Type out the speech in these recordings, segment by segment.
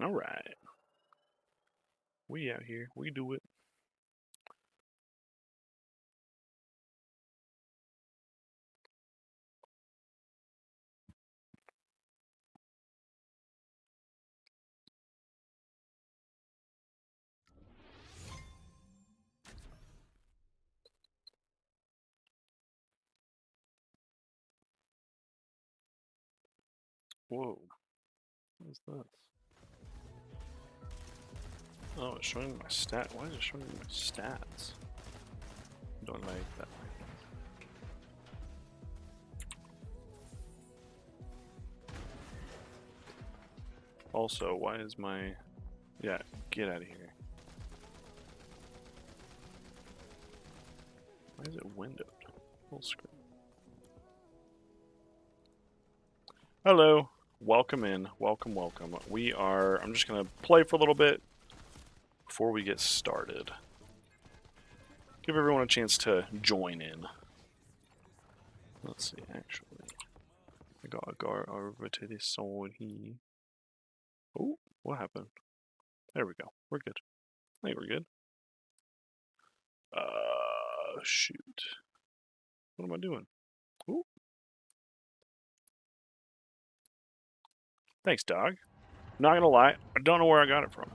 All right. We out here. We do it. Whoa. What is this? Oh, it's showing my stat. Why is it showing my stats? Don't like that. Also, why is my... Yeah, get out of here. Why is it windowed? Full screen. Hello. Welcome in. Welcome, welcome. We are... I'm just going to play for a little bit before we get started. Give everyone a chance to join in. Let's see, actually. I got a guard over to this sword here. Oh, what happened? There we go. We're good. I think we're good. Shoot. What am I doing? Ooh. Thanks, dog. Not gonna lie, I don't know where I got it from.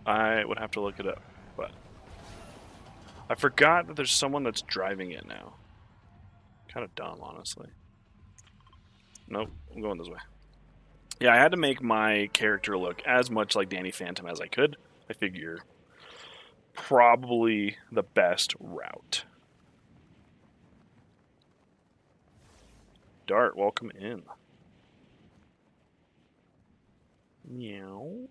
I would have to look it up, but I forgot that there's someone that's driving it now. Kind of dumb, honestly. Nope, I'm going this way. Yeah, I had to make my character look as much like Danny Phantom as I could. I figure probably the best route. Dart, welcome in. Meow.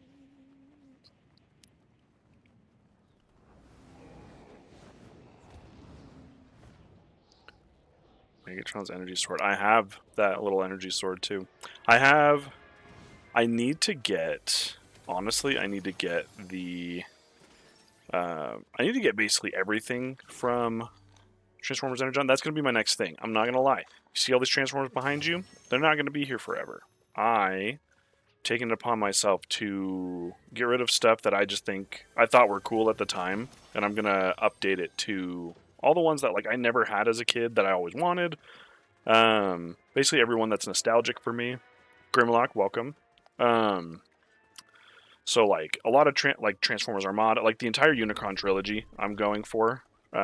Megatron's energy sword. I have that little energy sword too. I need to get, honestly, I need to get the, I need to get basically everything from Transformers Energon. That's going to be my next thing. I'm not going to lie. You see all these Transformers behind you? They're not going to be here forever. I taken it upon myself to get rid of stuff that I just think I thought were cool at the time, and I'm going to update it to all the ones that like I never had as a kid that I always wanted. Basically everyone that's nostalgic for me. Grimlock, welcome. So like a lot of Transformers Armada, like the entire Unicron trilogy, I'm going for. So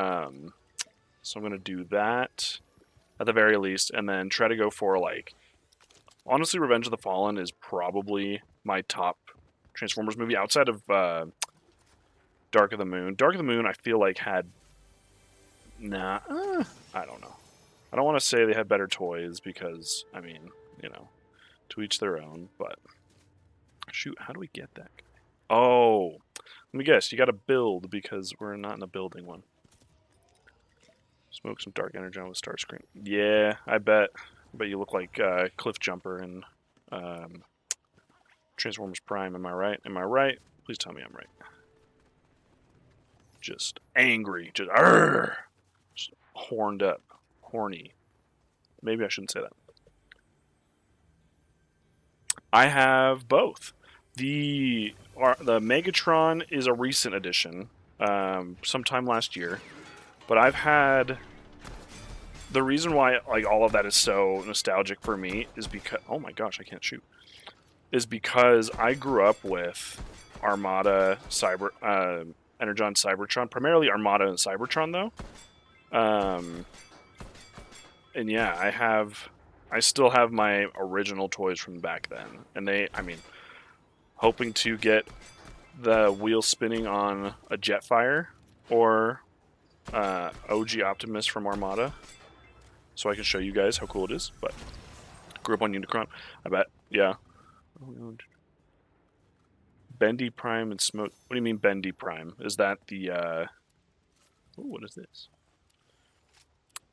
I'm gonna do that at the very least, and then try to go for like, honestly, Revenge of the Fallen is probably my top Transformers movie outside of Dark of the Moon. Dark of the Moon, I feel like had, I don't know. I don't want to say they had better toys because, I mean, you know, to each their own, but shoot, how do we get that guy? Oh, let me guess, you got to build because we're not in a building one. Smoke some dark energy on with Starscream. Yeah, I bet you look like Cliff Jumper in Transformers Prime. Am I right? Am I right? Please tell me I'm right. Just angry, just horned up, horny. Maybe I shouldn't say that. I have both. The Megatron is a recent addition, sometime last year, but I've had the reason why like all of that is so nostalgic for me is because oh my gosh, I can't shoot. Is because I grew up with Armada, Energon, Cybertron, primarily Armada and Cybertron though. And yeah, I still have my original toys from back then, and I mean, hoping to get the wheel spinning on a Jetfire or OG Optimus from Armada, so I can show you guys how cool it is. But grew up on Unicron, I bet. Yeah. Bendy Prime and Smoke. What do you mean Bendy Prime? Is that the? Ooh, what is this?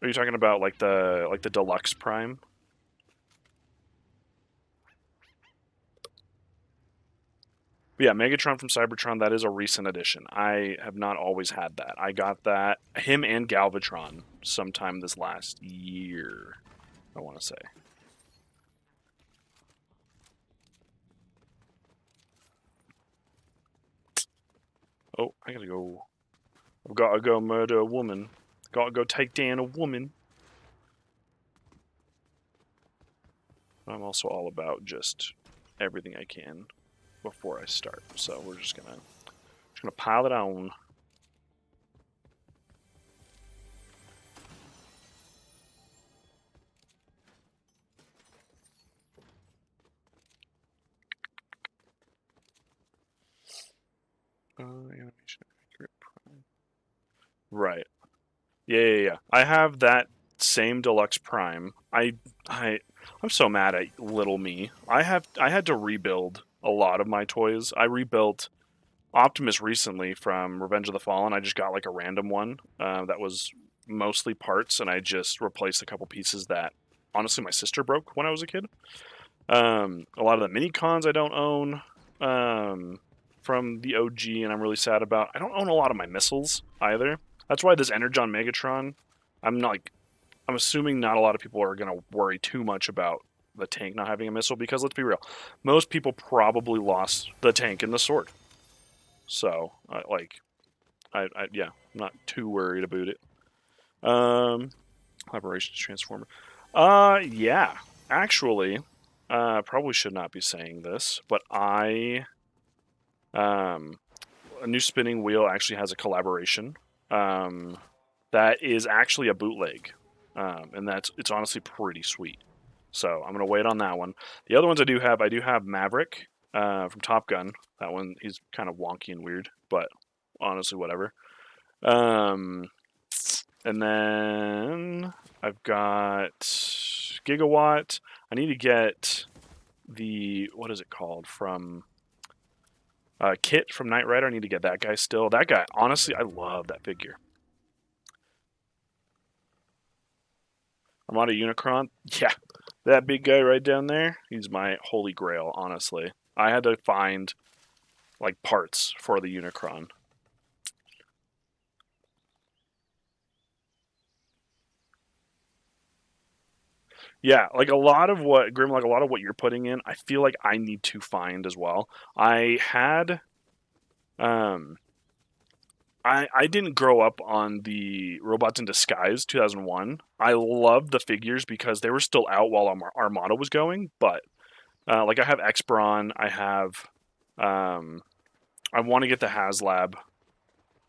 Are you talking about like the Deluxe Prime? But yeah, Megatron from Cybertron, that is a recent addition. I have not always had that. I got that, him and Galvatron, sometime this last year, I want to say. Oh, I gotta go. I've gotta go murder a woman. Gotta go take down a woman. I'm also all about just everything I can before I start. So we're just gonna pile it on. Animation accurate prime. Right. Yeah. I have that same deluxe prime. I'm so mad at little me. I had to rebuild a lot of my toys. I rebuilt Optimus recently from Revenge of the Fallen. I just got like a random one that was mostly parts, and I just replaced a couple pieces that honestly my sister broke when I was a kid. A lot of the mini cons I don't own from the OG, and I'm really sad about. I don't own a lot of my missiles either. That's why this Energon Megatron, I'm assuming not a lot of people are gonna worry too much about the tank not having a missile because let's be real, most people probably lost the tank and the sword. So yeah, I'm not too worried about it. Collaborations Transformer. Yeah, actually, probably should not be saying this, but a new spinning wheel actually has a collaboration. That is actually a bootleg, and it's honestly pretty sweet. So I'm gonna wait on that one. The other ones I do have Maverick from Top Gun. That one he's kind of wonky and weird, but honestly, whatever. And then I've got Gigawatt. I need to get the what is it called from Kit from Knight Rider. I need to get that guy still. That guy, honestly, I love that figure. Armada Unicron. Yeah, that big guy right down there. He's my holy grail, honestly. I had to find like parts for the Unicron. Yeah, like a lot of what Grim, like a lot of what you're putting in, I feel like I need to find as well. I had um I didn't grow up on the Robots in Disguise 2001. I loved the figures because they were still out while Armada was going, but like I have X-Brawn, um I want to get the HasLab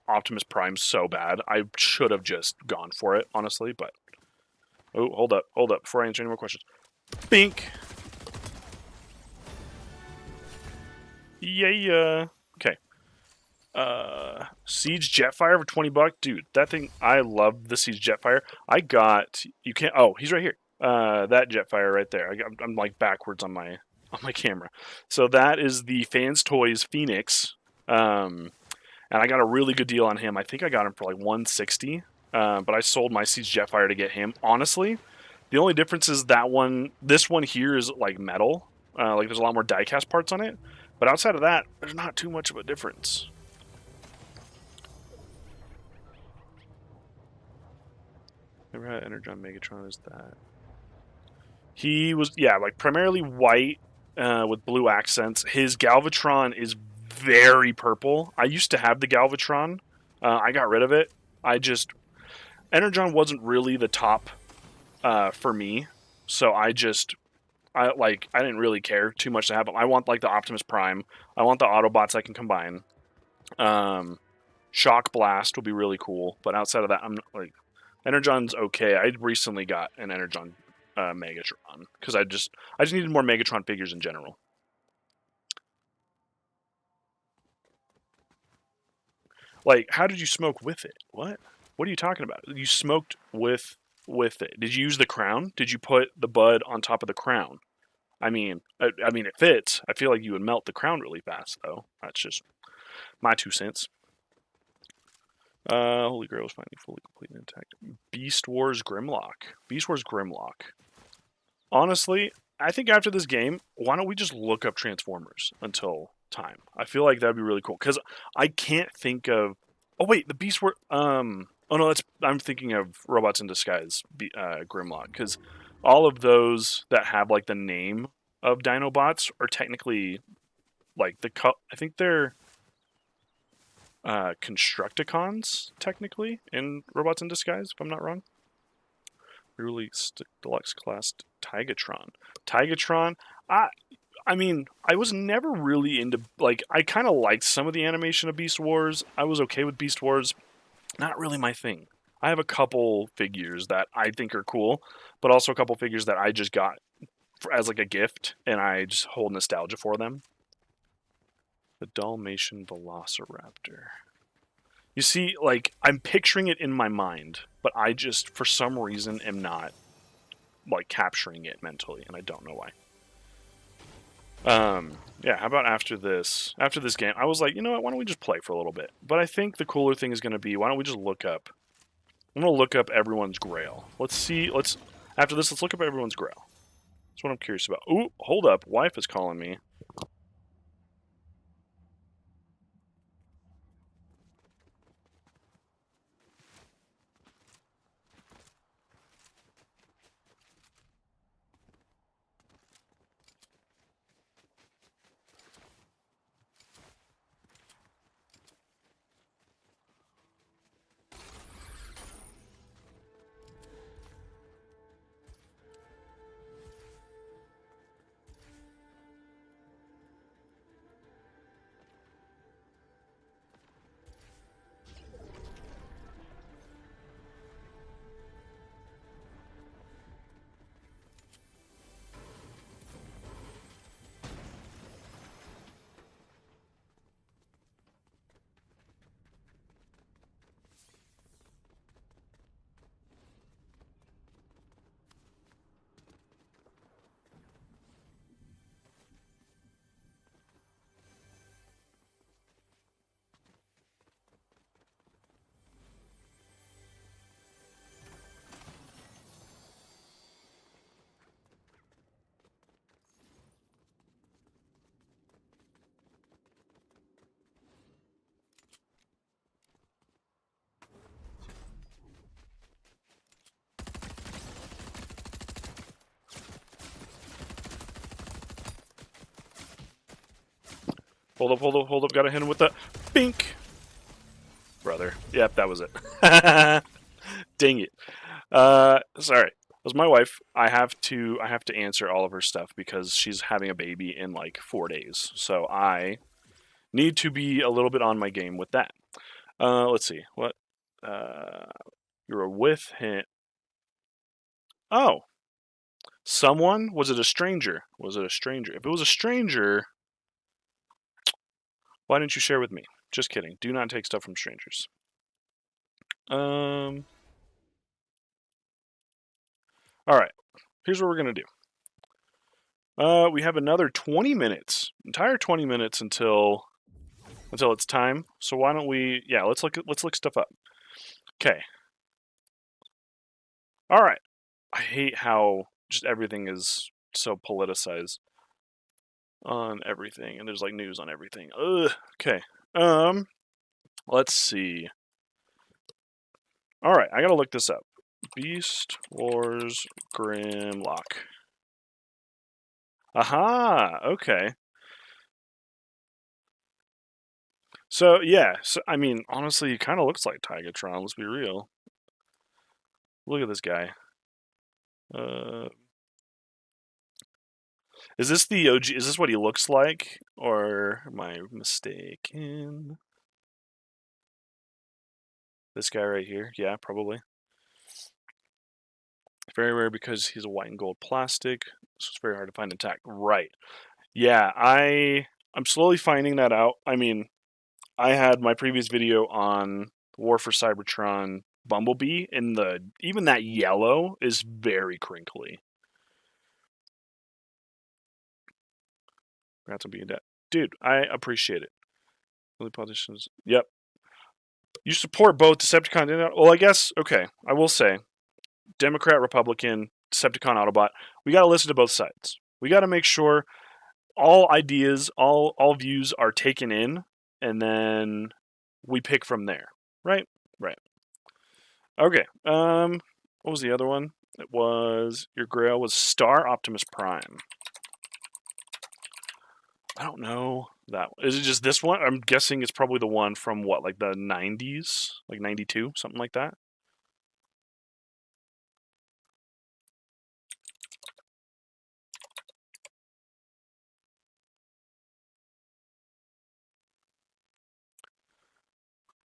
Optimus Prime so bad. I should have just gone for it, honestly, but oh, hold up before I answer any more questions. Bink. Yeah. Okay. Siege Jetfire for $20, dude. That thing, I love the Siege Jetfire. I got you can't. Oh, he's right here. That Jetfire right there. I'm like backwards on my camera. So that is the Fans Toys Phoenix. And I got a really good deal on him. I think I got him for like 160. But I sold my Siege Jetfire to get him. Honestly, the only difference is this one here is like metal. Like there's a lot more diecast parts on it. But outside of that, there's not too much of a difference. Never had Energon Megatron is that. He was, yeah, like primarily white with blue accents. His Galvatron is very purple. I used to have the Galvatron. I got rid of it. Energon wasn't really the top for me. So I didn't really care too much to have him. I want like the Optimus Prime. I want the Autobots I can combine. Shock Blast would be really cool. But outside of that, I'm like, Energon's okay. I recently got an Energon Megatron because I just needed more Megatron figures in general. Like, how did you smoke with it? What? What are you talking about? You smoked with it. Did you use the crown? Did you put the bud on top of the crown? I mean, it fits. I feel like you would melt the crown really fast, though. That's just my 2 cents. Holy Grail is finally fully complete and intact. Beast Wars Grimlock. Beast Wars Grimlock. Honestly, I think after this game, why don't we just look up Transformers until time? I feel like that'd be really cool because I can't think of. Oh wait, the Beast Wars. Oh no, I'm thinking of Robots in Disguise, Grimlock, because all of those that have like the name of Dinobots are technically like I think they're Constructicons, technically, in Robots in Disguise, if I'm not wrong. Released deluxe class Tigatron. Tigatron, I mean, I was never really into, like, I kind of liked some of the animation of Beast Wars. I was okay with Beast Wars. Not really my thing. I have a couple figures that I think are cool, but also a couple figures that I just got as like a gift, and I just hold nostalgia for them. The Dalmatian Velociraptor. You see, like, I'm picturing it in my mind, but I just, for some reason, am not, like, capturing it mentally, and I don't know why. Yeah, how about after this game, I was like, you know what, why don't we just play for a little bit? But I think the cooler thing is going to be, why don't we just look up, I'm going to look up everyone's grail. After this, let's look up everyone's grail. That's what I'm curious about. Ooh, hold up, wife is calling me. Hold up, gotta hit him with the bink. Brother. Yep, that was it. Dang it. Sorry. It was my wife. I have to answer all of her stuff because she's having a baby in like 4 days. So I need to be a little bit on my game with that. Let's see. What you were with him. Oh. Someone? Was it a stranger? Was it a stranger? If it was a stranger, why didn't you share with me? Just kidding. Do not take stuff from strangers. All right. Here's what we're gonna do. We have another 20 minutes, entire 20 minutes until it's time. So why don't we? Yeah, let's look stuff up. Okay. All right. I hate how just everything is so politicized on everything, and there's like news on everything. Ugh. Okay. Let's see. All right, I gotta look this up. Beast Wars Grimlock. Aha. Okay. So yeah, I mean, honestly, it kind of looks like Tigatron. Let's be real. Look at this guy. Is this the OG? Is this what he looks like, or am I mistaken? This guy right here? Yeah, probably. Very rare because he's a white and gold plastic, so it's very hard to find intact. Right. Yeah, I'm slowly finding that out. I mean, I had my previous video on War for Cybertron Bumblebee, and even that yellow is very crinkly. Congrats on being dead. Dude, I appreciate it. Really politicians. Yep. You support both Decepticon and well, I guess okay. I will say, Democrat, Republican, Decepticon, Autobot. We got to listen to both sides. We got to make sure all ideas, all views are taken in, and then we pick from there. Right. Right. Okay. What was the other one? It was your Grail was Star Optimus Prime. I don't know that. Is it just this one? I'm guessing it's probably the one from what, like the 90s, like 92, something like that.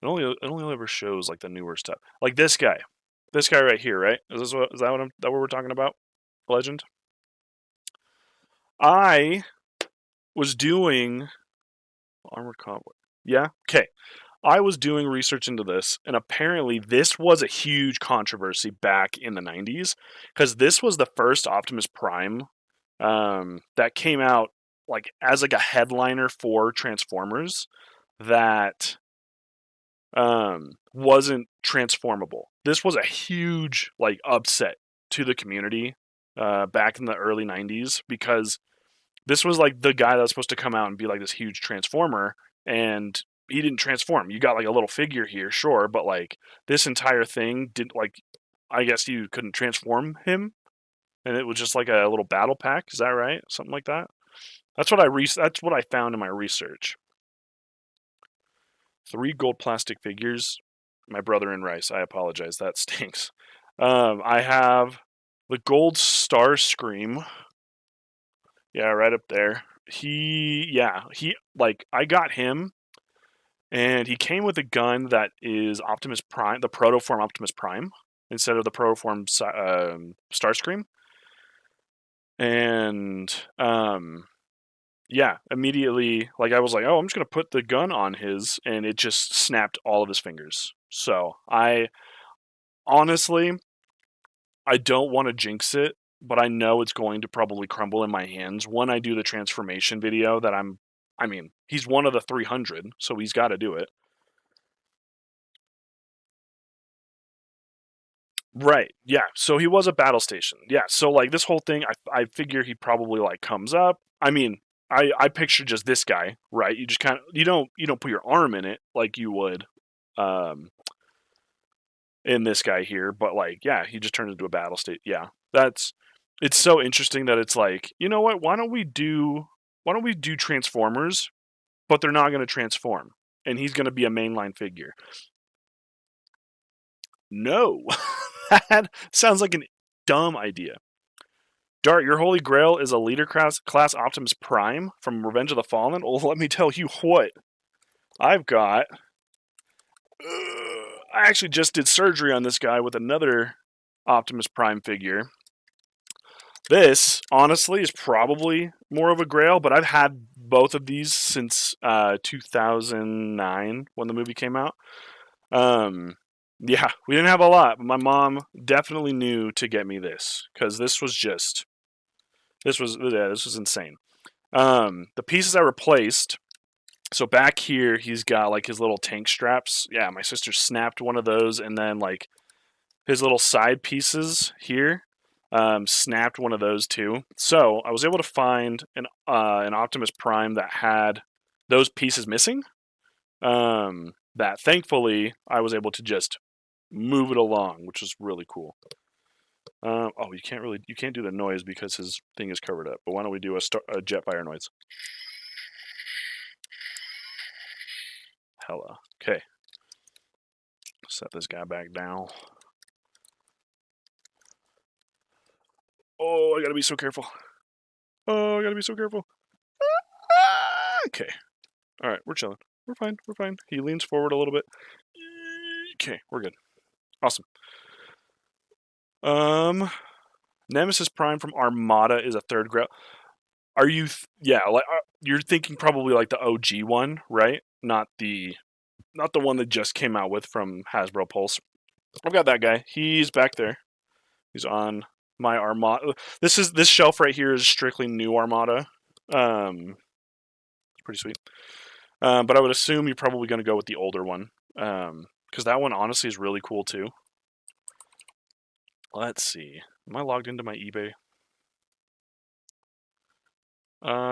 It only ever shows like the newer stuff, like this guy right here, right? Is that what we're talking about? Legend. I was doing armored convoy. Yeah. Okay. I was doing research into this, and apparently this was a huge controversy back in the 90s because this was the first Optimus Prime that came out like as like a headliner for Transformers that wasn't transformable. This was a huge like upset to the community back in the early 90s because this was like the guy that was supposed to come out and be like this huge transformer, and he didn't transform. You got like a little figure here, sure, but like this entire thing didn't like. I guess you couldn't transform him, and it was just like a little battle pack. Is that right? Something like that. That's what I found in my research. 3 gold plastic figures. My brother in rice. I apologize. That stinks. I have the gold Star Scream. Yeah, right up there. He like I got him, and he came with a gun that is Optimus Prime, the protoform Optimus Prime, instead of the protoform Starscream. And yeah, immediately, like I was like, oh, I'm just gonna put the gun on his, and it just snapped all of his fingers. So I honestly, I don't want to jinx it, but I know it's going to probably crumble in my hands when I do the transformation video. I mean, he's one of the 300, so he's got to do it. Right. Yeah. So he was a battle station. Yeah. So like this whole thing, I figure he probably like comes up. I mean, I picture just this guy, right? You just kind of you don't put your arm in it like you would um in this guy here, but like yeah, he just turns into a battle state. Yeah. That's it's so interesting that it's like, you know what? Why don't we do Transformers, but they're not going to transform, and he's going to be a mainline figure. No. That sounds like a dumb idea. Dart, your holy grail is a leader class Optimus Prime from Revenge of the Fallen? Well, let me tell you what. I've got. I actually just did surgery on this guy with another Optimus Prime figure. This, honestly, is probably more of a grail, but I've had both of these since 2009 when the movie came out. Um, yeah, we didn't have a lot, but my mom definitely knew to get me this because this was insane. The pieces I replaced. So back here, he's got like his little tank straps. Yeah, my sister snapped one of those, and then like his little side pieces here, snapped one of those too. So I was able to find an Optimus Prime that had those pieces missing. That thankfully I was able to just move it along, which is really cool. Oh, you can't do the noise because his thing is covered up. But why don't we do a jet fire noise? Hella. Okay. Set this guy back down. Oh, I gotta be so careful. Oh, I gotta be so careful. Okay. All right, we're chilling. We're fine. We're fine. He leans forward a little bit. Okay, we're good. Awesome. Nemesis Prime from Armada is a third grail. Are you? Yeah, like you're thinking probably like the OG one, right? Not the one that just came out with from Hasbro Pulse. I've got that guy. He's back there. He's on my Armada. This shelf right here is strictly new Armada. It's pretty sweet. But I would assume you're probably going to go with the older one, because that one honestly is really cool too. Let's see. Am I logged into my eBay?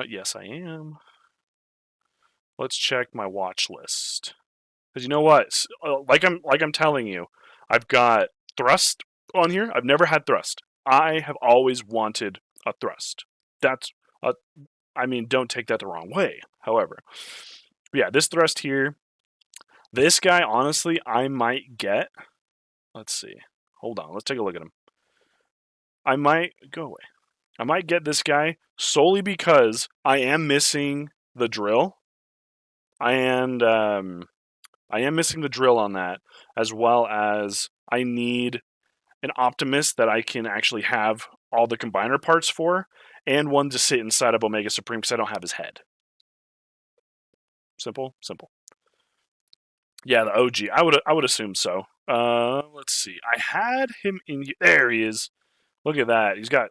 Yes, I am. Let's check my watch list. Because you know what? Like I'm telling you, I've got Thrust on here. I've never had Thrust. I have always wanted a Thrust. That's I mean, don't take that the wrong way. However, yeah, this thrust here, this guy, honestly, I might get. Let's see. Hold on. Let's take a look at him. I might go away. I might get this guy solely because I am missing the drill, and I am missing the drill on that, as well as I need an Optimist that I can actually have all the combiner parts for, and one to sit inside of Omega Supreme because I don't have his head. Simple, simple. Yeah, the OG. I would assume so. Let's see. I had him in. There he is. Look at that. He's got.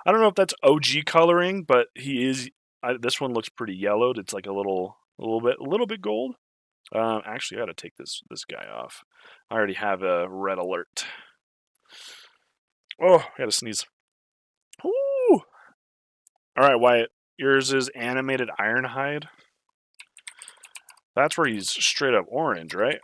I don't know if that's OG coloring, but he is. This one looks pretty yellowed. It's like a little bit gold. Actually, I got to take this guy off. I already have a red alert. Oh, I got to sneeze. Ooh. All right, Wyatt. Yours is animated Ironhide. That's where he's straight up orange, right?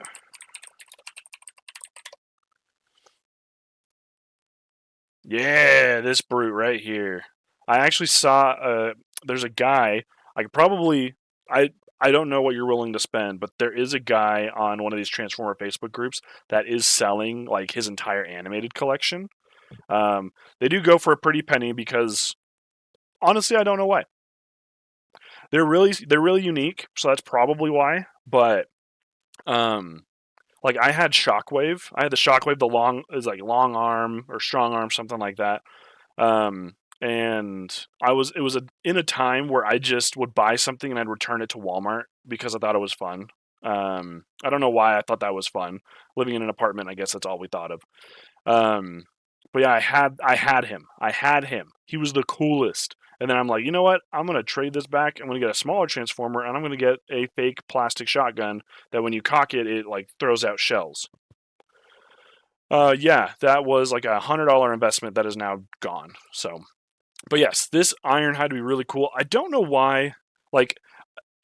Yeah, this brute right here. I actually saw. There's a guy. I could probably. I don't know what you're willing to spend, but there is a guy on one of these Transformer Facebook groups that is selling like his entire animated collection. They do go for a pretty penny because honestly, I don't know why. They're really unique, so that's probably why. But like I had Shockwave. I had the Shockwave, the long is like long arm or strong arm, something like that. And it was in a time where I just would buy something and I'd return it to Walmart because I thought it was fun. I don't know why I thought that was fun. Living in an apartment, I guess that's all we thought of. Um, but yeah, I had him. I had him. He was the coolest. And then I'm like, you know what? I'm gonna trade this back. I'm gonna get a smaller transformer, and I'm gonna get a fake plastic shotgun that when you cock it, it like throws out shells. Yeah, that was like $100 investment that is now gone. So, but yes, this Ironhide would be really cool. I don't know why. Like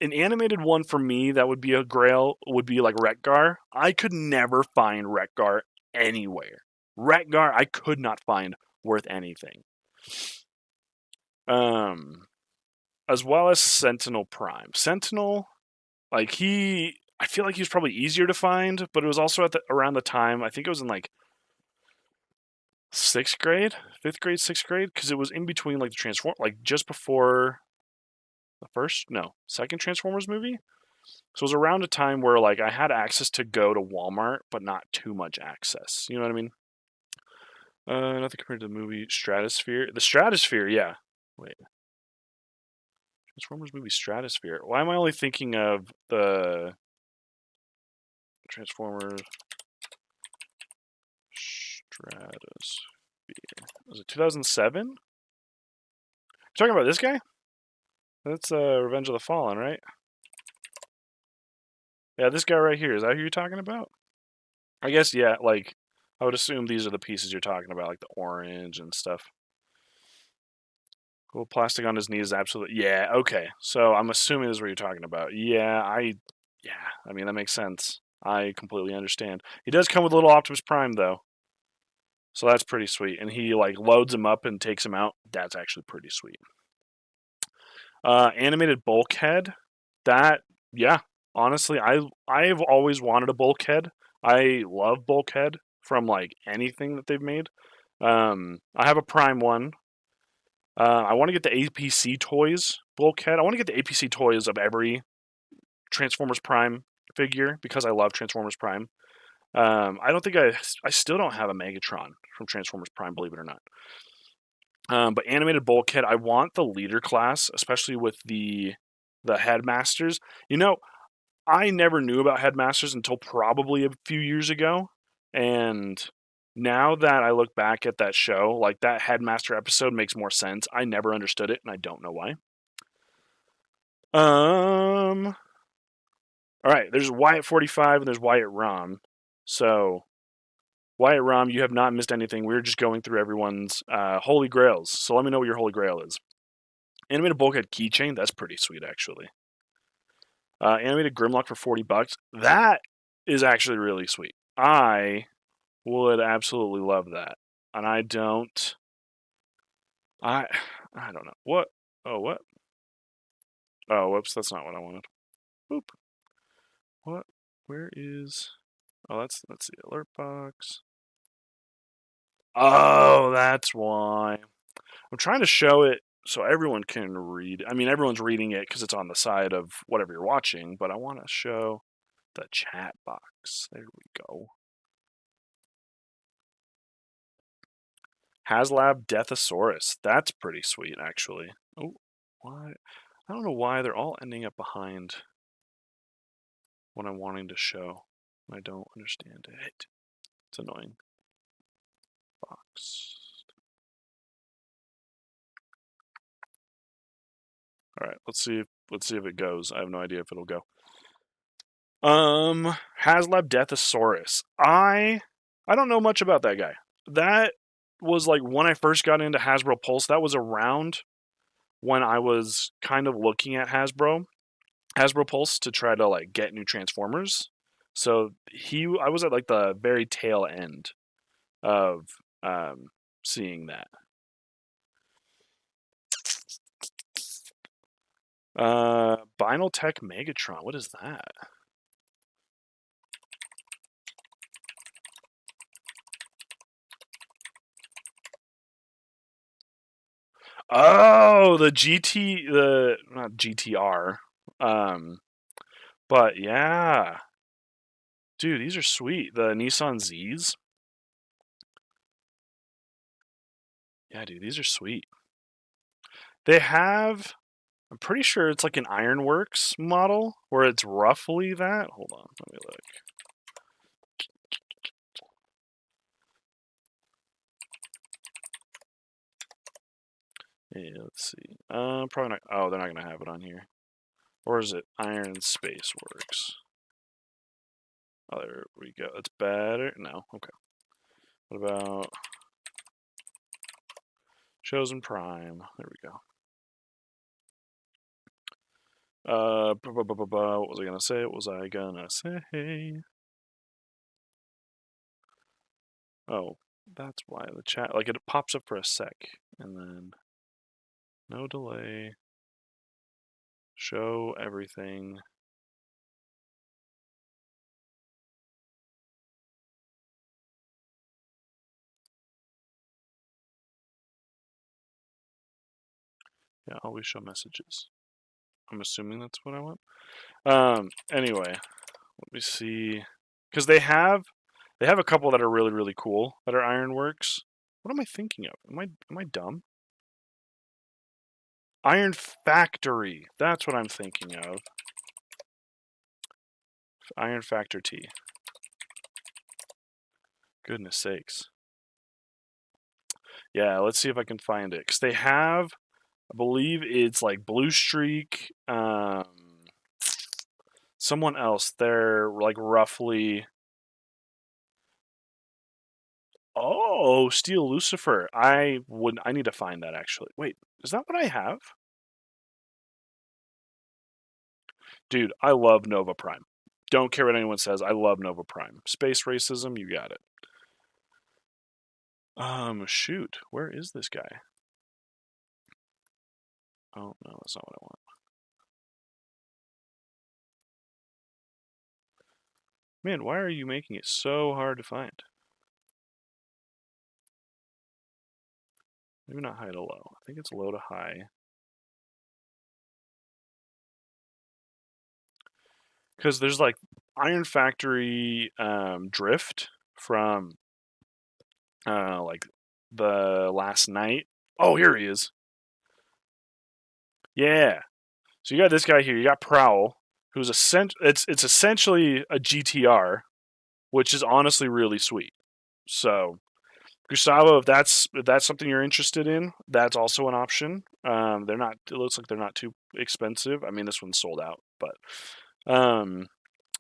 an animated one for me that would be a grail would be like Retgar. I could never find Retgar anywhere. Retgar, I could not find worth anything. Um, as well as Sentinel Prime. Sentinel, like I feel like he was probably easier to find, but it was also around the time. I think it was in like sixth grade, fifth grade, sixth grade, because it was in between like the like just before the second Transformers movie. So it was around a time where like I had access to go to Walmart, but not too much access. You know what I mean? Nothing compared to the movie Stratosphere. The Stratosphere, yeah. Wait. Transformers movie Stratosphere. Why am I only thinking of the Transformers Stratosphere? Was it 2007? You're talking about this guy? That's Revenge of the Fallen, right? Yeah, this guy right here. Is that who you're talking about? I guess, yeah, like, I would assume these are the pieces you're talking about, like the orange and stuff. Cool plastic on his knees, absolutely. Yeah, okay. So I'm assuming this is what you're talking about. Yeah, I mean, that makes sense. I completely understand. He does come with a little Optimus Prime, though. So that's pretty sweet. And he, like, loads him up and takes him out. That's actually pretty sweet. Animated Bulkhead. That, yeah, honestly, I've always wanted a Bulkhead. I love Bulkhead from, like, anything that they've made. I have a Prime one. I want to get the APC toys Bulkhead. I want to get the APC toys of every Transformers Prime figure because I love Transformers Prime. I don't think I still don't have a Megatron from Transformers Prime, believe it or not. But animated Bulkhead, I want the leader class, especially with the headmasters. You know, I never knew about headmasters until probably a few years ago, and now that I look back at that show, like that headmaster episode makes more sense. I never understood it, and I don't know why. All right. There's Wyatt 45 and there's Wyatt Rom. So Wyatt Rom, you have not missed anything. We're just going through everyone's holy grails. So let me know what your holy grail is. Animated Bulkhead keychain. That's pretty sweet, actually. Animated Grimlock for $40. That is actually really sweet. I would absolutely love that. And I don't know. What? Oh, what? Oh, whoops, that's not what I wanted. Boop. What? Where is... Oh, that's the alert box. Oh, that's why. I'm trying to show it so everyone can read. I mean, everyone's reading it because it's on the side of whatever you're watching, but I want to show the chat box. There we go. HasLab Deathosaurus. That's pretty sweet, actually. Oh, why? I don't know why they're all ending up behind what I'm wanting to show. I don't understand it. It's annoying. Box. All right, let's see if it goes. I have no idea if it'll go. HasLab Deathosaurus. I don't know much about that guy. That was like when I first got into Hasbro Pulse. That was around when I was kind of looking at Hasbro Pulse to try to like get new Transformers. So I was at like the very tail end of seeing that. Binaltech Megatron. What is that? Oh, the not GTR. But yeah. Dude, these are sweet. The Nissan Zs. Yeah, dude, these are sweet. They have, I'm pretty sure it's like an Ironworks model where it's roughly that. Hold on, let me look. Yeah, let's see. Probably not. Oh, they're not gonna have it on here. Or is it Iron Space Works? Oh, there we go. It's better. No, okay. What about Chosen Prime? There we go. What was I gonna say? What was I gonna say? Oh, that's why the chat, like, it pops up for a sec, and then no delay, show everything. Yeah, always show messages. I'm assuming that's what I want. Anyway, let me see, because they have a couple that are really really cool that are Ironworks. What am I thinking of? Am I dumb? Iron Factory. That's what I'm thinking of. Iron Factor T. Goodness sakes. Yeah, let's see if I can find it. Because they have, I believe it's like Blue Streak, someone else. They're like roughly. Oh, Steel Lucifer. I need to find that actually. Wait, is that what I have? Dude, I love Nova Prime. Don't care what anyone says. I love Nova Prime. Space racism, you got it. Shoot. Where is this guy? Oh, no, that's not what I want. Man, why are you making it so hard to find? Maybe not high to low. I think it's low to high. Because there's like Iron Factory Drift from like the last night. Oh, here he is. Yeah. So you got this guy here. You got Prowl, who's it's essentially a GTR, which is honestly really sweet. So Gustavo, if that's something you're interested in, that's also an option. They're not. It looks like they're not too expensive. I mean, this one's sold out, but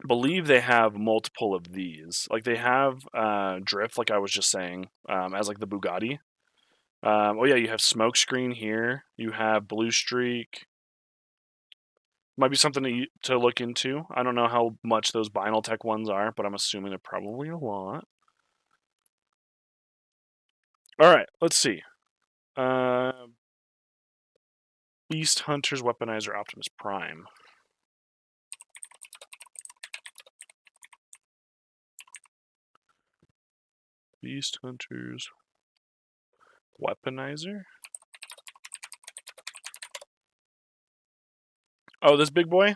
believe they have multiple of these. Like they have Drift, like I was just saying, as like the Bugatti. Oh yeah, you have Smokescreen here. You have Blue Streak. Might be something to look into. I don't know how much those Binaltech ones are, but I'm assuming they're probably a lot. All right, let's see. Beast Hunters Weaponizer Optimus Prime. Beast Hunters Weaponizer. Oh, this big boy?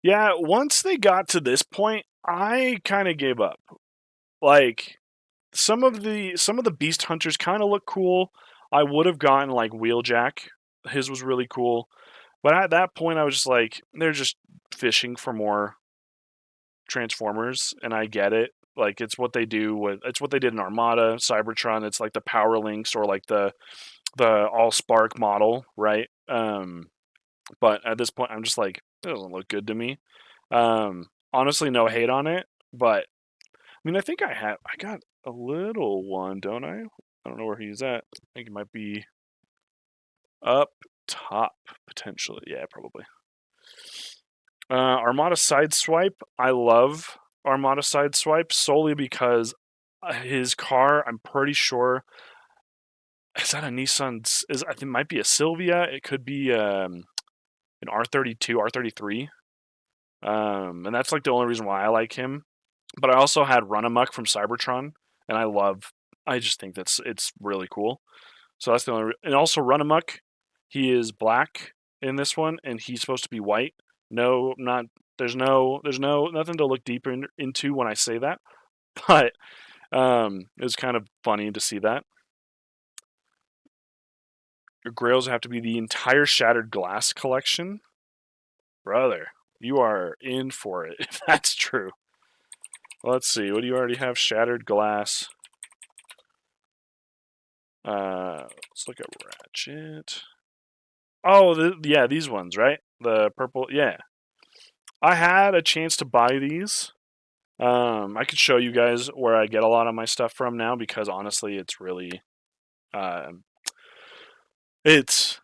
Yeah, once they got to this point, I kind of gave up. Like some of the Beast Hunters kind of look cool. I would have gotten like Wheeljack. His was really cool. But at that point I was just like they're just fishing for more Transformers and I get it. Like it's what they do with it's what they did in Armada, Cybertron, it's like the Power Links or like the all spark model, right? But at this point I'm just like it doesn't look good to me. Honestly, no hate on it, but I mean, I think I got a little one, don't I? I don't know where he's at. I think it might be up top potentially. Yeah, probably. Armada Sideswipe. I love Armada Sideswipe solely because his car. I'm pretty sure is that a Nissan? Is I think it might be a Sylvia. It could be an R32, R33. And that's like the only reason why I like him. But I also had Run Amok from Cybertron, and I just think it's really cool. So that's the only. And also Run Amok, he is black in this one, and he's supposed to be white. No, not. There's no nothing to look deeper into when I say that, but it was kind of funny to see that. Your grails have to be the entire Shattered Glass collection, brother. You are in for it if that's true. Let's see. What do you already have? Shattered Glass. Let's look at Ratchet. Oh, yeah, these ones, right? The purple. Yeah, I had a chance to buy these. I could show you guys where I get a lot of my stuff from now because honestly, it's really, uh, it's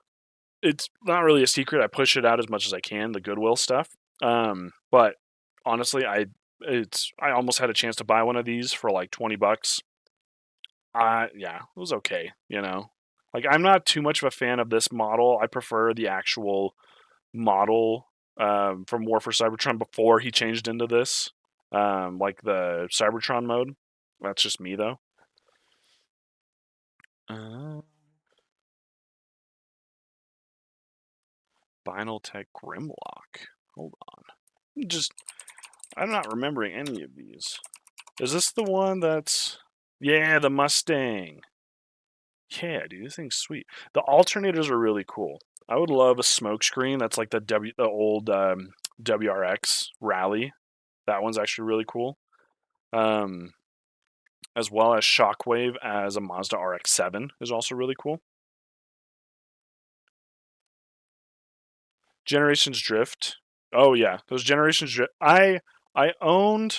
it's not really a secret. I push it out as much as I can, the Goodwill stuff. But honestly, I almost had a chance to buy one of these for like $20. Yeah, it was okay, you know. Like I'm not too much of a fan of this model. I prefer the actual model from War for Cybertron before he changed into this, like the Cybertron mode. That's just me though. Uh, Vinyl Tech Grimlock. Hold on. Just I'm not remembering any of these. Is this the one that's yeah, the Mustang. Yeah, dude, this thing's sweet. The alternators are really cool. I would love a smoke screen that's like the old WRX Rally. That one's actually really cool. Um, as well as Shockwave as a Mazda RX-7 is also really cool. Generations Drift. Oh yeah, those Generations Drift. I owned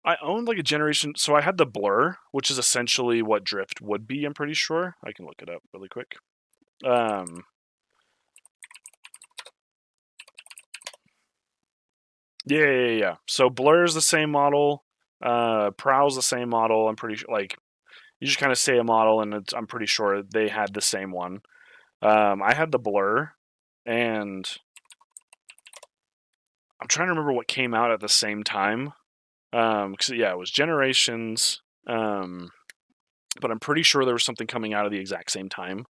I owned like a generation. So I had the Blur, which is essentially what Drift would be. I'm pretty sure. I can look it up really quick. Um, yeah. So Blur is the same model. Prowl's the same model. I'm pretty sure. Like you just kind of say a model, and I'm pretty sure they had the same one. I had the Blur, and I'm trying to remember what came out at the same time. Because yeah, it was Generations. But I'm pretty sure there was something coming out at the exact same time.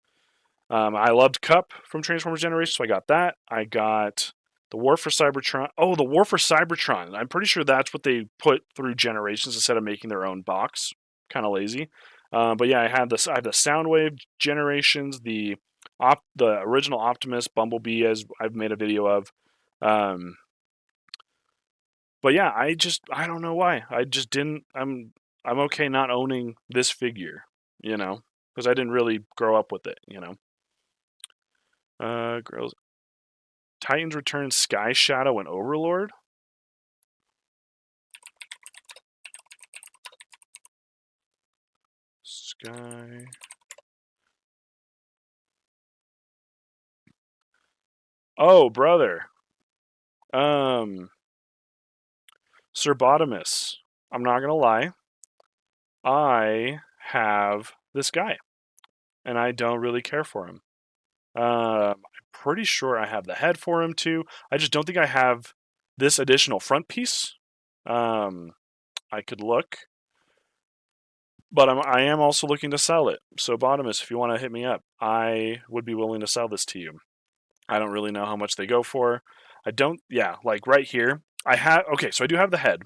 I loved Cup from Transformers Generation, so I got that. I got the War for Cybertron. Oh, the War for Cybertron. I'm pretty sure that's what they put through Generations instead of making their own box. Kind of lazy. But yeah, I had this. I have the Soundwave Generations, the original Optimus Bumblebee, as I've made a video of. Um, but yeah, I don't know why. I just didn't. I'm okay not owning this figure, you know, because I didn't really grow up with it, you know. Girls, Titans Return, Sky Shadow, and Overlord. Sky. Oh, brother. Um, Sir Bottomus. I'm not gonna lie. I have this guy, and I don't really care for him. I'm pretty sure I have the head for him too. I just don't think I have this additional front piece. I could look, but I am also looking to sell it. So Bottomus, if you want to hit me up, I would be willing to sell this to you. I don't really know how much they go for. I don't. Yeah, like right here, I have. Okay, so I do have the head.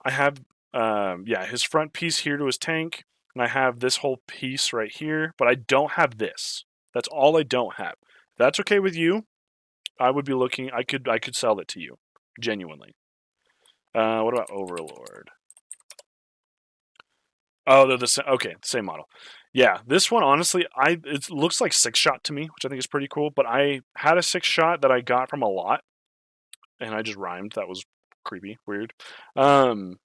I have. Yeah, his front piece here to his tank, and I have this whole piece right here, but I don't have this. That's all I don't have. If that's okay with you, I would be looking. I could sell it to you, genuinely. What about Overlord? Oh, they're the same. Okay, same model. Yeah, this one honestly, it looks like six shot to me, which I think is pretty cool. But I had a six shot that I got from a lot, and I just rhymed. That was creepy, weird. Um,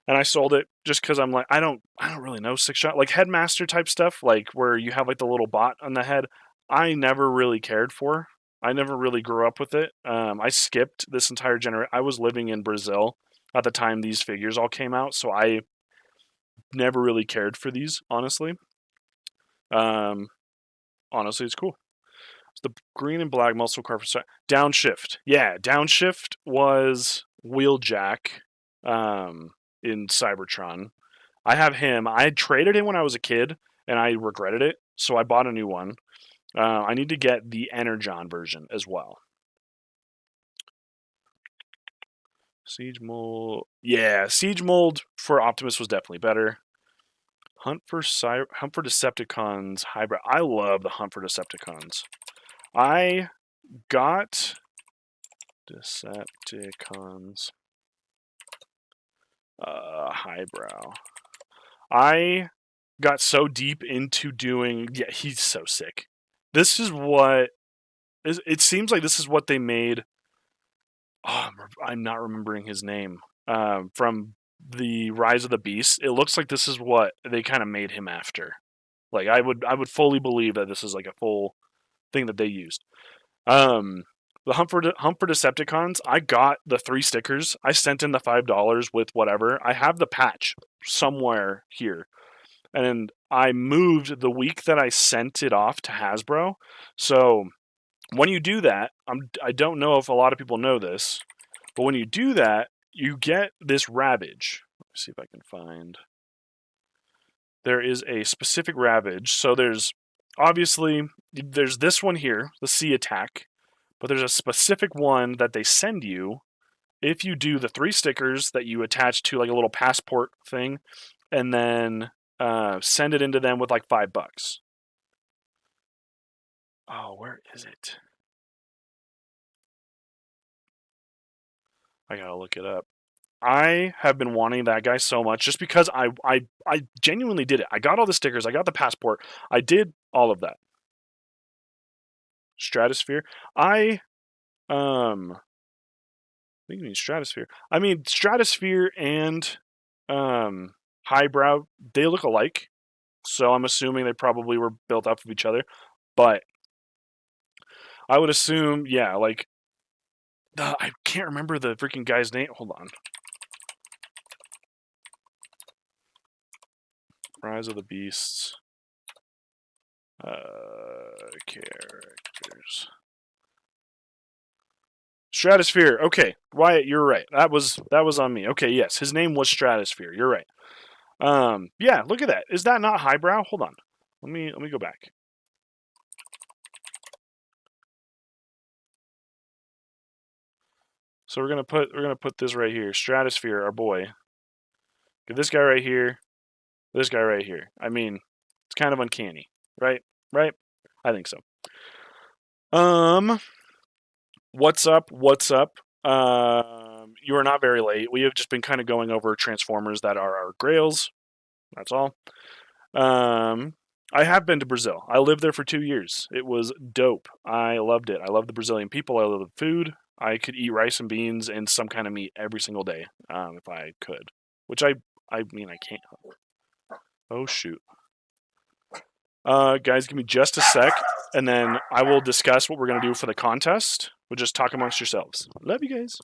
and I sold it just because I'm like, I don't really know six shot like headmaster type stuff, like where you have like the little bot on the head. I never really cared for. I never really grew up with it. I skipped this entire generation. I was living in Brazil at the time these figures all came out, so I never really cared for these, honestly. Um, honestly, it's cool. It's the green and black muscle car for downshift. Yeah, downshift was Wheeljack in Cybertron. I have him. I had traded him when I was a kid, and I regretted it, so I bought a new one. I need to get the Energon version as well. Siege mold. Yeah, siege mold for Optimus was definitely better. Hunt for Decepticons hybrid. I love the Hunt for Decepticons. I got Decepticons highbrow. I got so deep into doing. Yeah, he's so sick. This is what. It seems like this is what they made. Oh, I'm not remembering his name. From the Rise of the Beast, it looks like this is what they kind of made him after. Like I would fully believe that this is like a full thing that they used. Um, the Hunt for Decepticons, I got the 3 stickers. I sent in the $5 with whatever. I have the patch somewhere here, and I moved the week that I sent it off to Hasbro. So when you do that, I don't know if a lot of people know this, but when you do that, you get this Ravage. Let's see if I can find. There is a specific Ravage. So there's this one here, the Sea Attack, but there's a specific one that they send you if you do the 3 stickers that you attach to like a little passport thing, and then send it into them with like $5. Oh, where is it? I gotta look it up. I have been wanting that guy so much just because I genuinely did it. I got all the stickers, I got the passport, I did all of that. Stratosphere. I think you mean Stratosphere. I mean Stratosphere and um Highbrow, they look alike. So I'm assuming they probably were built up of each other. But I would assume, yeah, like I can't remember the freaking guy's name. Hold on. Rise of the Beasts. Characters. Stratosphere. Okay, Wyatt, you're right. That was on me. Okay, yes, his name was Stratosphere. You're right. Yeah, look at that. Is that not highbrow? Hold on. Let me go back. So we're gonna put this right here. Stratosphere, our boy. Get this guy right here. This guy right here. I mean, it's kind of uncanny, right? Right? I think so. What's up? What's up? You are not very late. We have just been kind of going over Transformers that are our grails. That's all. Um, I have been to Brazil. I lived there for 2 years. It was dope. I loved it. I love the Brazilian people. I love the food. I could eat rice and beans and some kind of meat every single day, if I could. Which I mean, I can't. Oh shoot. Guys, give me just a sec, and then I will discuss what we're gonna do for the contest. We'll just talk amongst yourselves. Love you guys.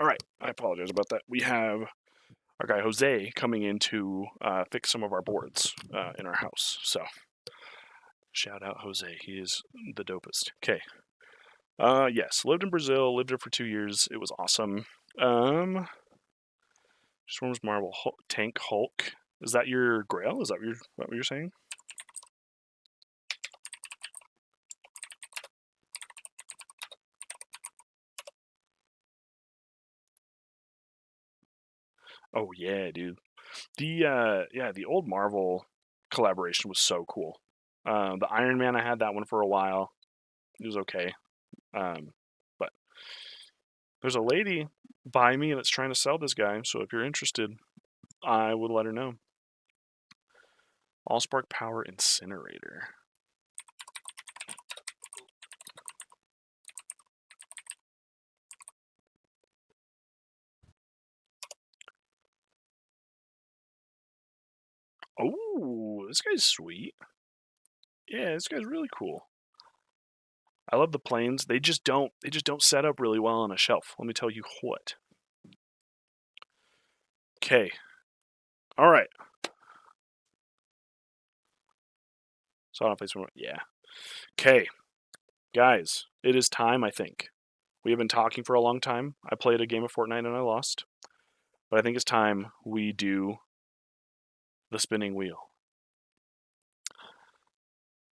All right, I apologize about that. We have our guy Jose coming in to fix some of our boards in our house. So shout out Jose. He is the dopest. Okay. Yes, lived in Brazil, lived there for 2 years. It was awesome. Storms Marvel Tank Hulk. Is that your Grail? Is that what you're saying? Oh yeah, dude. The old Marvel collaboration was so cool. The Iron Man, I had that one for a while. It was okay. But there's a lady by me that's trying to sell this guy. So if you're interested, I would let her know. Allspark Power Incinerator. Oh, this guy's sweet. Yeah, this guy's really cool. I love the planes. They just don't set up really well on a shelf. Let me tell you what. Okay. All right. So I don't place one. Yeah. Okay. Guys, it is time, I think. We have been talking for a long time. I played a game of Fortnite and I lost. But I think it's time we do the spinning wheel.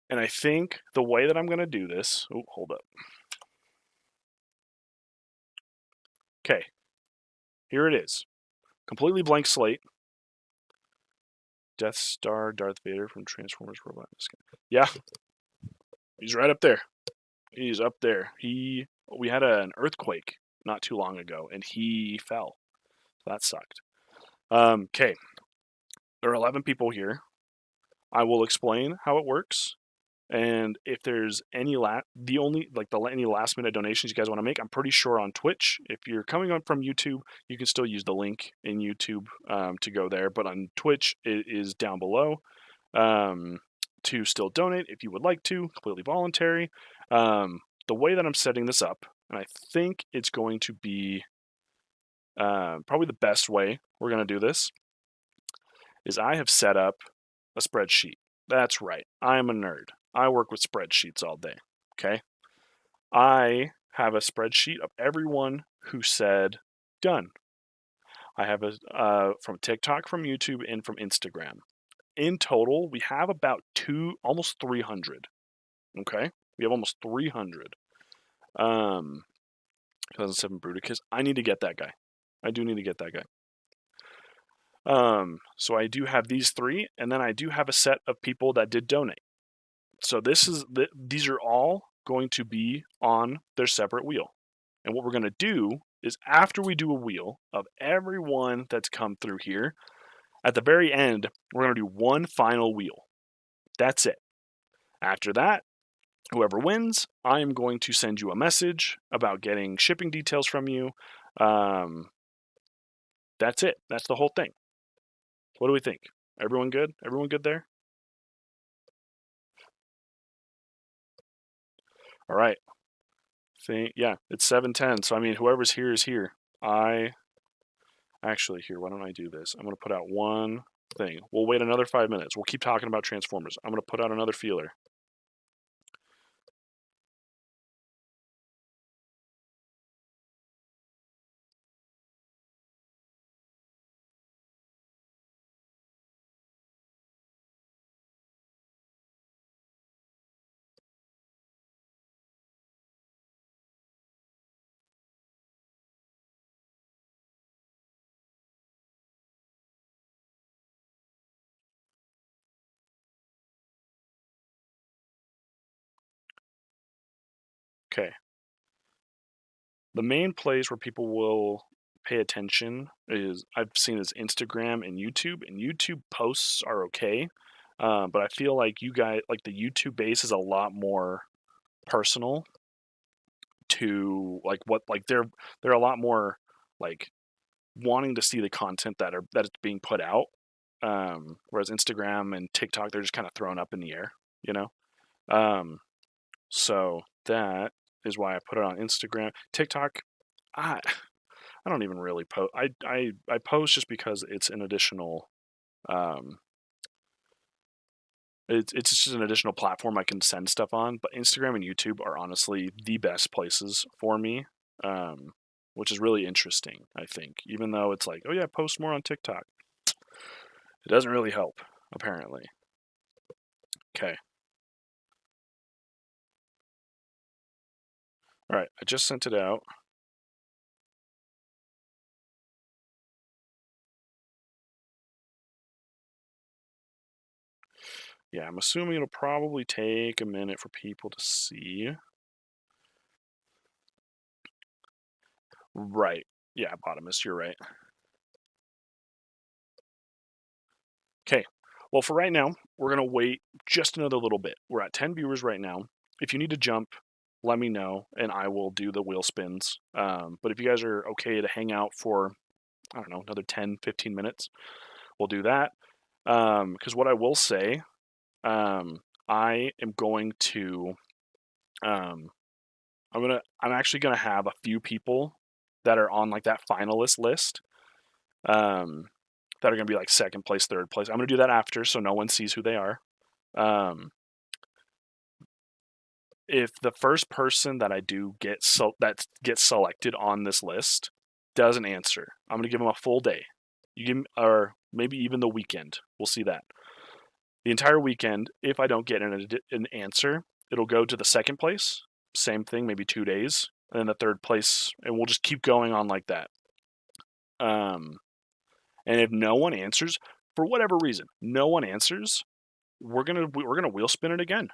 And I think the way that I'm going to do this. Oh, hold up. Okay. Here it is. Completely blank slate. Death Star Darth Vader from Transformers Robot. Yeah. He's right up there. He's up there. We had an earthquake not too long ago and he fell. That sucked. Okay. There are 11 people here. I will explain how it works. And if there's any any last minute donations you guys want to make, I'm pretty sure on Twitch. If you're coming up from YouTube, you can still use the link in YouTube to go there. But on Twitch, it is down below to still donate if you would like to, completely voluntary. The way that I'm setting this up, and I think it's going to be probably the best way we're going to do this, is I have set up a spreadsheet. That's right. I'm a nerd. I work with spreadsheets all day. Okay. I have a spreadsheet of everyone who said done. I have a from TikTok, from YouTube, and from Instagram. In total, we have about almost 300. Okay. We have almost 300. 2007 Bruticus. I need to get that guy. I do need to get that guy. So I do have these three, and then I do have a set of people that did donate. So these are all going to be on their separate wheel. And what we're going to do is after we do a wheel of everyone that's come through here, at the very end, we're going to do one final wheel. That's it. After that, whoever wins, I am going to send you a message about getting shipping details from you. That's it. That's the whole thing. What do we think? Everyone good? Everyone good there? All right. Yeah, it's 7:10. So I mean, whoever's here is here. Why don't I do this? I'm going to put out one thing. We'll wait another 5 minutes. We'll keep talking about Transformers. I'm going to put out another feeler. Okay. The main place where people will pay attention is I've seen is Instagram and YouTube. And YouTube posts are okay, but I feel like you guys like the YouTube base is a lot more personal to like what like they're a lot more like wanting to see the content that is being put out. Whereas Instagram and TikTok, they're just kind of thrown up in the air, you know. So that is why I put it on Instagram. TikTok, I I don't even really post. I post just because it's an additional. Um, it's just an additional platform I can send stuff on. But Instagram and YouTube are honestly the best places for me, um, which is really interesting. I think, even though it's like, oh yeah, post more on TikTok, it doesn't really help apparently. Okay, all right, I just sent it out. Yeah, I'm assuming it'll probably take a minute for people to see. Right. Yeah, Bottomist, you're right. Okay. Well, for right now, we're going to wait just another little bit. We're at 10 viewers right now. If you need to jump, let me know and I will do the wheel spins. But if you guys are okay to hang out for, I don't know, another 10, 15 minutes, we'll do that. Because what I will say, I am going to, um, I'm actually gonna have a few people that are on like that finalist list, um, that are gonna be like second place, third place. I'm gonna do that after, so no one sees who they are. Um, if the first person that I do that gets selected on this list doesn't answer, I'm gonna give them a full day. You give or maybe even the weekend. We'll see that. The entire weekend, if I don't get an answer, it'll go to the second place. Same thing, maybe 2 days, and then the third place, and we'll just keep going on like that. Um, and if no one answers, for whatever reason, no one answers, we're gonna wheel spin it again.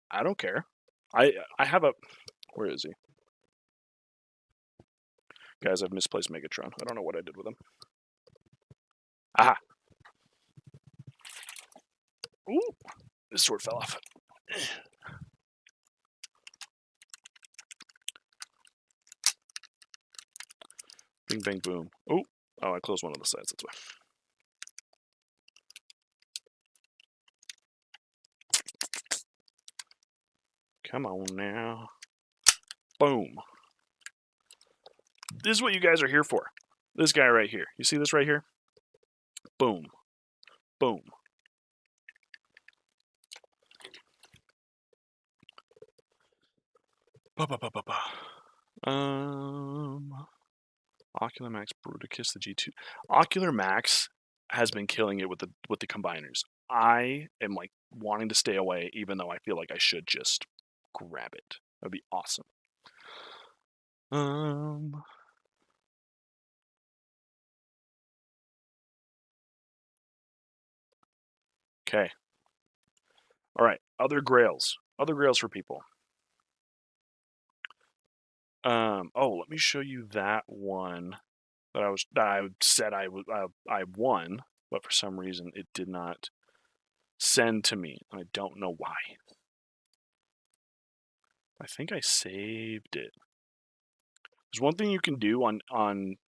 I don't care. I have a where is he? Guys, I've misplaced Megatron. I don't know what I did with him. Aha! Ooh, his sword fell off. Bing bang boom. Oh, I closed one of the sides. That's why. Come on now. Boom. This is what you guys are here for. This guy right here. You see this right here? Boom. Boom. Ba, ba, ba, ba, ba. Ocular Max Bruticus, the G2. Ocular Max has been killing it with the combiners. I am like wanting to stay away, even though I feel like I should just grab it. That'd be awesome. Okay. All right. Other grails. Other grails for people. Oh, let me show you that one that I said I won, but for some reason it did not send to me. I don't know why. I think I saved it. There's one thing you can do on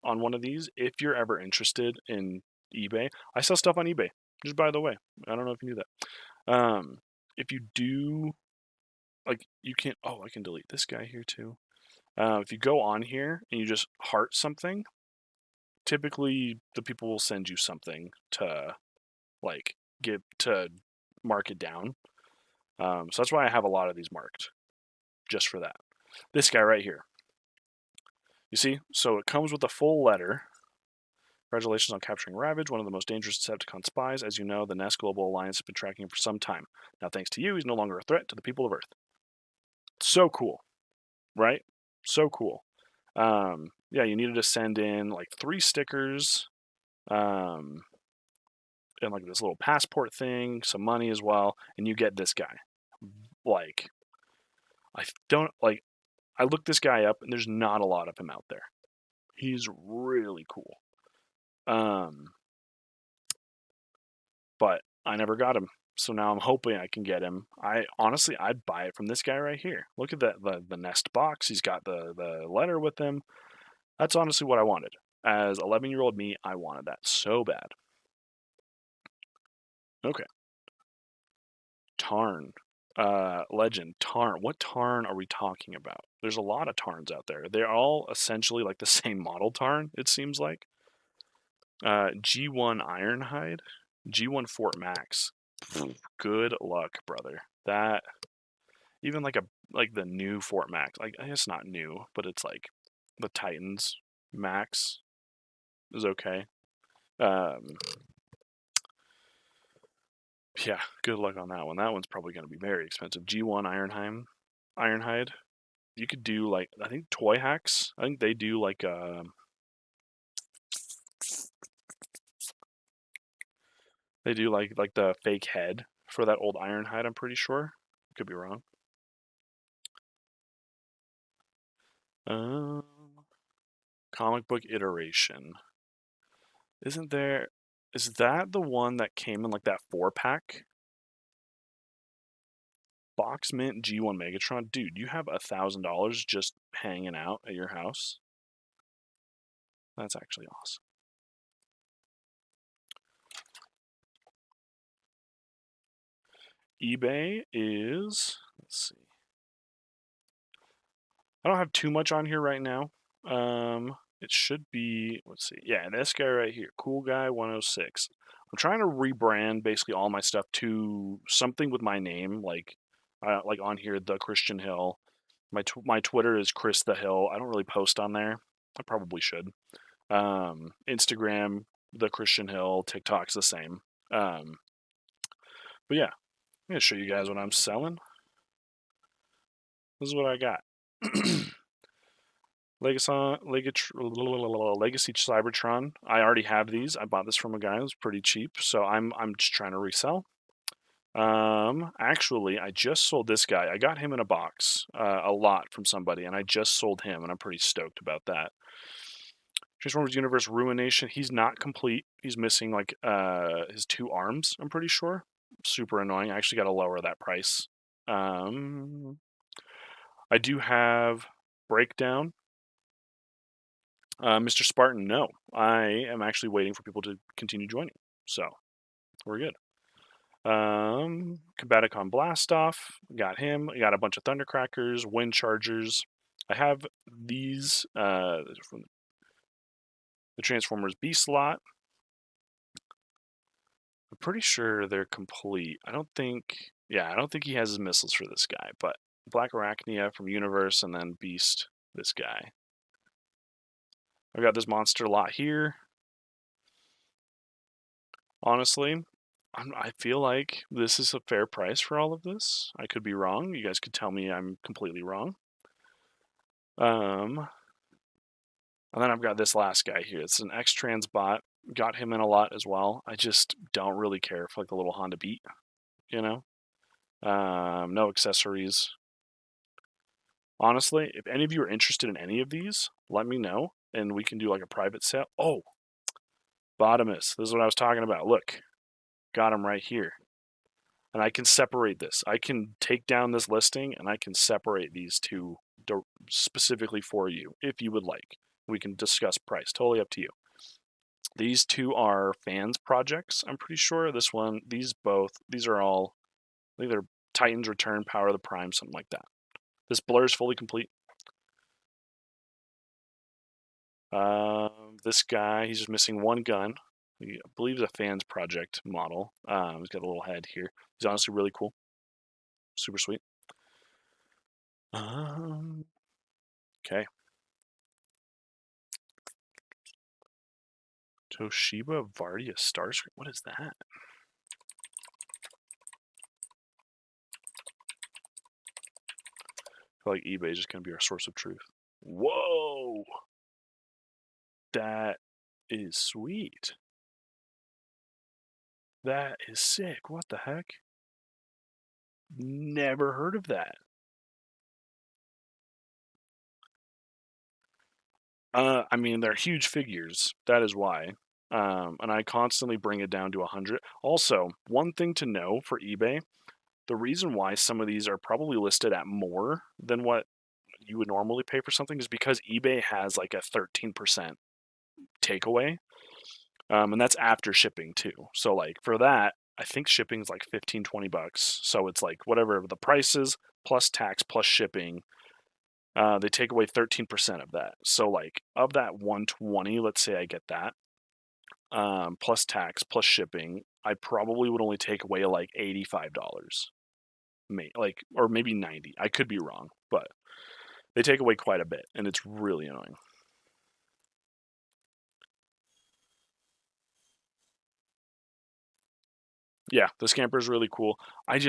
one of these if you're ever interested in eBay. I sell stuff on eBay. Just by the way, I don't know if you knew that. If you do, like, you can. Oh, I can delete this guy here too. If you go on here and you just heart something, typically the people will send you something to like get to mark it down. So that's why I have a lot of these marked, just for that. This guy right here. You see? So it comes with a full letter. Congratulations on capturing Ravage, one of the most dangerous Decepticon spies. As you know, the Nest Global Alliance has been tracking him for some time. Now, thanks to you, he's no longer a threat to the people of Earth. So cool, right? So cool. Yeah, you needed to send in like 3 stickers, and like this little passport thing, some money as well, and you get this guy. Like, I don't like. I looked this guy up, and there's not a lot of him out there. He's really cool. But I never got him. So now I'm hoping I can get him. I'd buy it from this guy right here. Look at that the nest box. He's got the letter with him. That's honestly what I wanted. As 11-year-old me, I wanted that so bad. Okay. Tarn. Legend, Tarn. What Tarn are we talking about? There's a lot of Tarns out there. They're all essentially like the same model Tarn, it seems like. G1 Ironhide, G1 Fort Max. Good luck, brother. That even like the new Fort Max, like I guess not new, but it's like the Titans Max is okay. Um, yeah, good luck on that one. That one's probably going to be very expensive. G1 Ironhide. You could do like I think Toy Hacks. I think they do like they do like the fake head for that old Ironhide. I'm pretty sure. Could be wrong. Um, comic book iteration. Isn't there? Is that the one that came in like that 4-pack? Box Mint G1 Megatron? Dude, you have $1,000 just hanging out at your house? That's actually awesome. eBay is, let's see. I don't have too much on here right now. It should be, let's see. Yeah, this guy right here, Cool Guy 106. I'm trying to rebrand basically all my stuff to something with my name, like on here, The Christian Hill. My Twitter is Chris the Hill. I don't really post on there. I probably should. Instagram, The Christian Hill. TikTok's the same. But yeah, I'm gonna show you guys what I'm selling. This is what I got. Legacy Cybertron. I already have these. I bought this from a guy. It was pretty cheap, so I'm just trying to resell. Actually, I just sold this guy. I got him in a box, a lot from somebody, and I just sold him, and I'm pretty stoked about that. Transformers Universe Ruination. He's not complete. He's missing like his 2 arms. I'm pretty sure. Super annoying. I actually got to lower that price. I do have Breakdown. Mr. Spartan, no. I am actually waiting for people to continue joining. So, we're good. Combaticon Blastoff, got him. Got a bunch of Thundercrackers, Wind Chargers. I have these from the Transformers Beast lot. I'm pretty sure they're complete. I don't think he has his missiles for this guy, but Black Arachnia from Universe and then Beast, this guy. I've got this monster lot here. Honestly, I feel like this is a fair price for all of this. I could be wrong. You guys could tell me I'm completely wrong. And then I've got this last guy here. It's an X-Trans bot. Got him in a lot as well. I just don't really care for like the little Honda Beat, you know? No accessories. Honestly, if any of you are interested in any of these, let me know and we can do like a private sale. Oh, Bottomus. This is what I was talking about. Look, got him right here. And I can separate this. I can take down this listing and I can separate these two specifically for you if you would like. We can discuss price. Totally up to you. These two are fans projects, I'm pretty sure. This one, these are all, I think they're Titans Return, Power of the Prime, something like that. This blur is fully complete. This guy, he's just missing one gun. I believe it's a fans project model. He's got a little head here. He's honestly really cool. Super sweet. Okay. Toshiba Vardia Starscream. What is that? I feel like eBay is just going to be our source of truth. Whoa! That is sweet. That is sick. What the heck? Never heard of that. I mean, they're huge figures. That is why. And I constantly bring it down to 100. Also, one thing to know for eBay, the reason why some of these are probably listed at more than what you would normally pay for something is because eBay has like a 13% takeaway. And that's after shipping too. So like for that, I think shipping is like 15, 20 bucks. So it's like whatever the price is plus tax plus shipping. They take away 13% of that. So like of that 120, let's say I get that, plus tax plus shipping, I probably would only take away like $85. Like, or maybe 90. I could be wrong, but they take away quite a bit, and it's really annoying. Yeah, the scamper is really cool. I've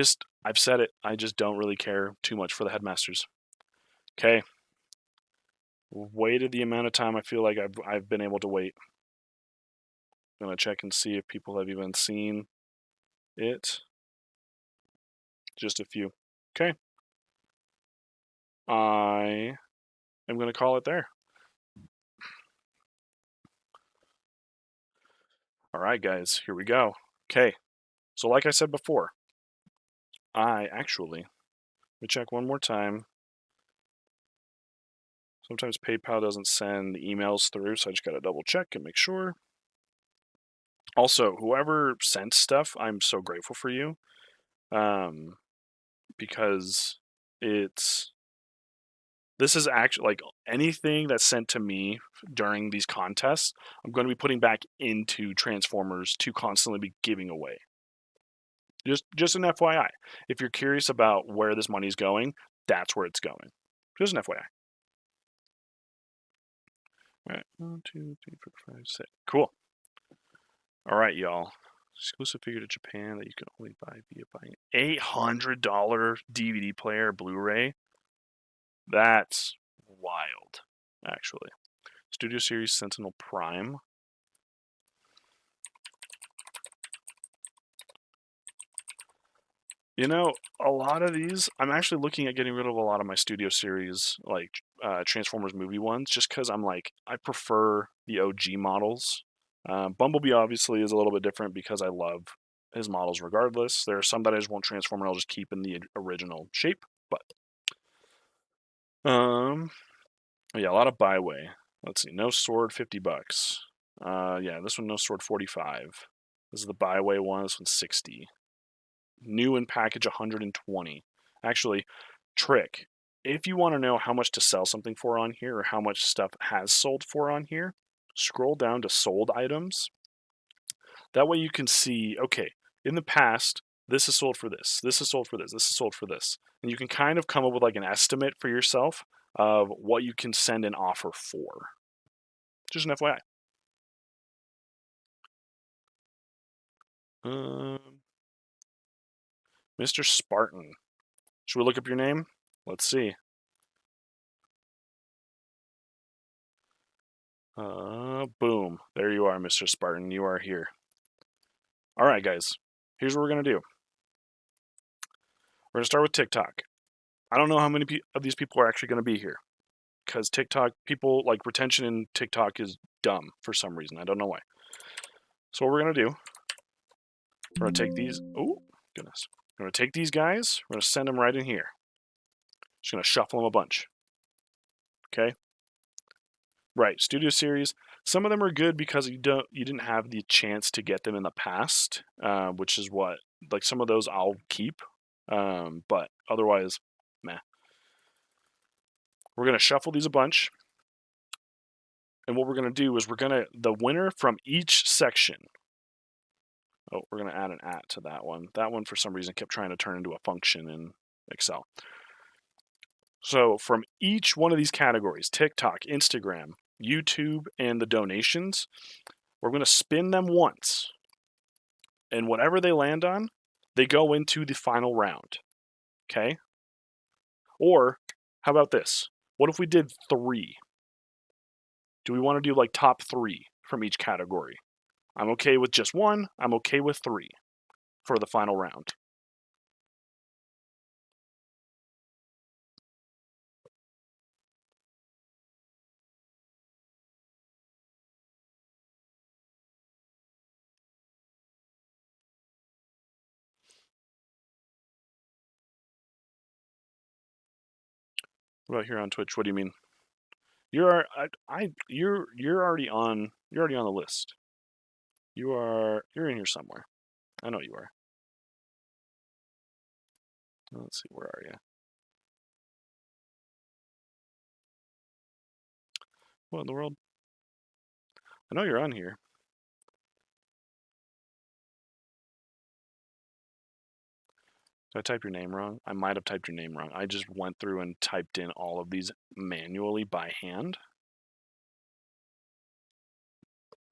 said it, I just don't really care too much for the headmasters. Okay, waited the amount of time I feel like I've been able to wait. I'm gonna check and see if people have even seen it. Just a few. Okay, I am gonna call it there. All right, guys, here we go. Okay, so like I said before, let me check one more time. Sometimes PayPal doesn't send the emails through, so I just gotta double check and make sure. Also, whoever sent stuff, I'm so grateful for you, because this is actually like anything that's sent to me during these contests, I'm going to be putting back into Transformers to constantly be giving away. Just an FYI. If you're curious about where this money's going, that's where it's going. Just an FYI. All right, 1, 2, 3, 4, 5, 6. Cool. All right, y'all. Exclusive figure to Japan that you can only buy via buying $800 DVD player Blu-ray. That's wild, actually. Studio Series Sentinel Prime. You know, a lot of these, I'm actually looking at getting rid of a lot of my Studio Series, like Transformers movie ones, just because I'm like, I prefer the OG models. Bumblebee obviously is a little bit different because I love his models regardless. There are some that I just won't transform and I'll just keep in the original shape. But yeah, a lot of byway. Let's see, no sword, 50 bucks. Yeah, this one no sword, 45. This is the byway one. This one's 60. New in package, 120. Actually, trick. If you want to know how much to sell something for on here or how much stuff has sold for on here, scroll down to sold items. That way you can see, okay, in the past, this is sold for this, this is sold for this, this is sold for this. And you can kind of come up with like an estimate for yourself of what you can send an offer for. Just an FYI. Mr. Spartan. Should we look up your name? Let's see. Boom. There you are, Mr. Spartan. You are here. All right, guys. Here's what we're going to do. We're going to start with TikTok. I don't know how many of these people are actually going to be here because TikTok people, like, retention in TikTok is dumb for some reason. I don't know why. So what we're going to do, we're going to take these. Oh, goodness. We're going to take these guys. We're going to send them right in here. Just going to shuffle them a bunch. Okay? Right, Studio Series. Some of them are good because you didn't have the chance to get them in the past, which is what, like, some of those I'll keep, but otherwise, meh. We're gonna shuffle these a bunch, and what we're gonna do is the winner from each section. Oh, we're gonna add an @ to that one. That one for some reason kept trying to turn into a function in Excel. So from each one of these categories, TikTok, Instagram, YouTube, and the donations, we're going to spin them once. And whatever they land on, they go into the final round. Okay? Or how about this? What if we did 3? Do we want to do like top 3 from each category? I'm okay with just 1. I'm okay with 3 for the final round. What about here on Twitch? What do you mean? You're already on the list. You're in here somewhere. I know you are. Let's see, where are you? What in the world? I know you're on here. Did I type your name wrong? I might have typed your name wrong. I just went through and typed in all of these manually by hand.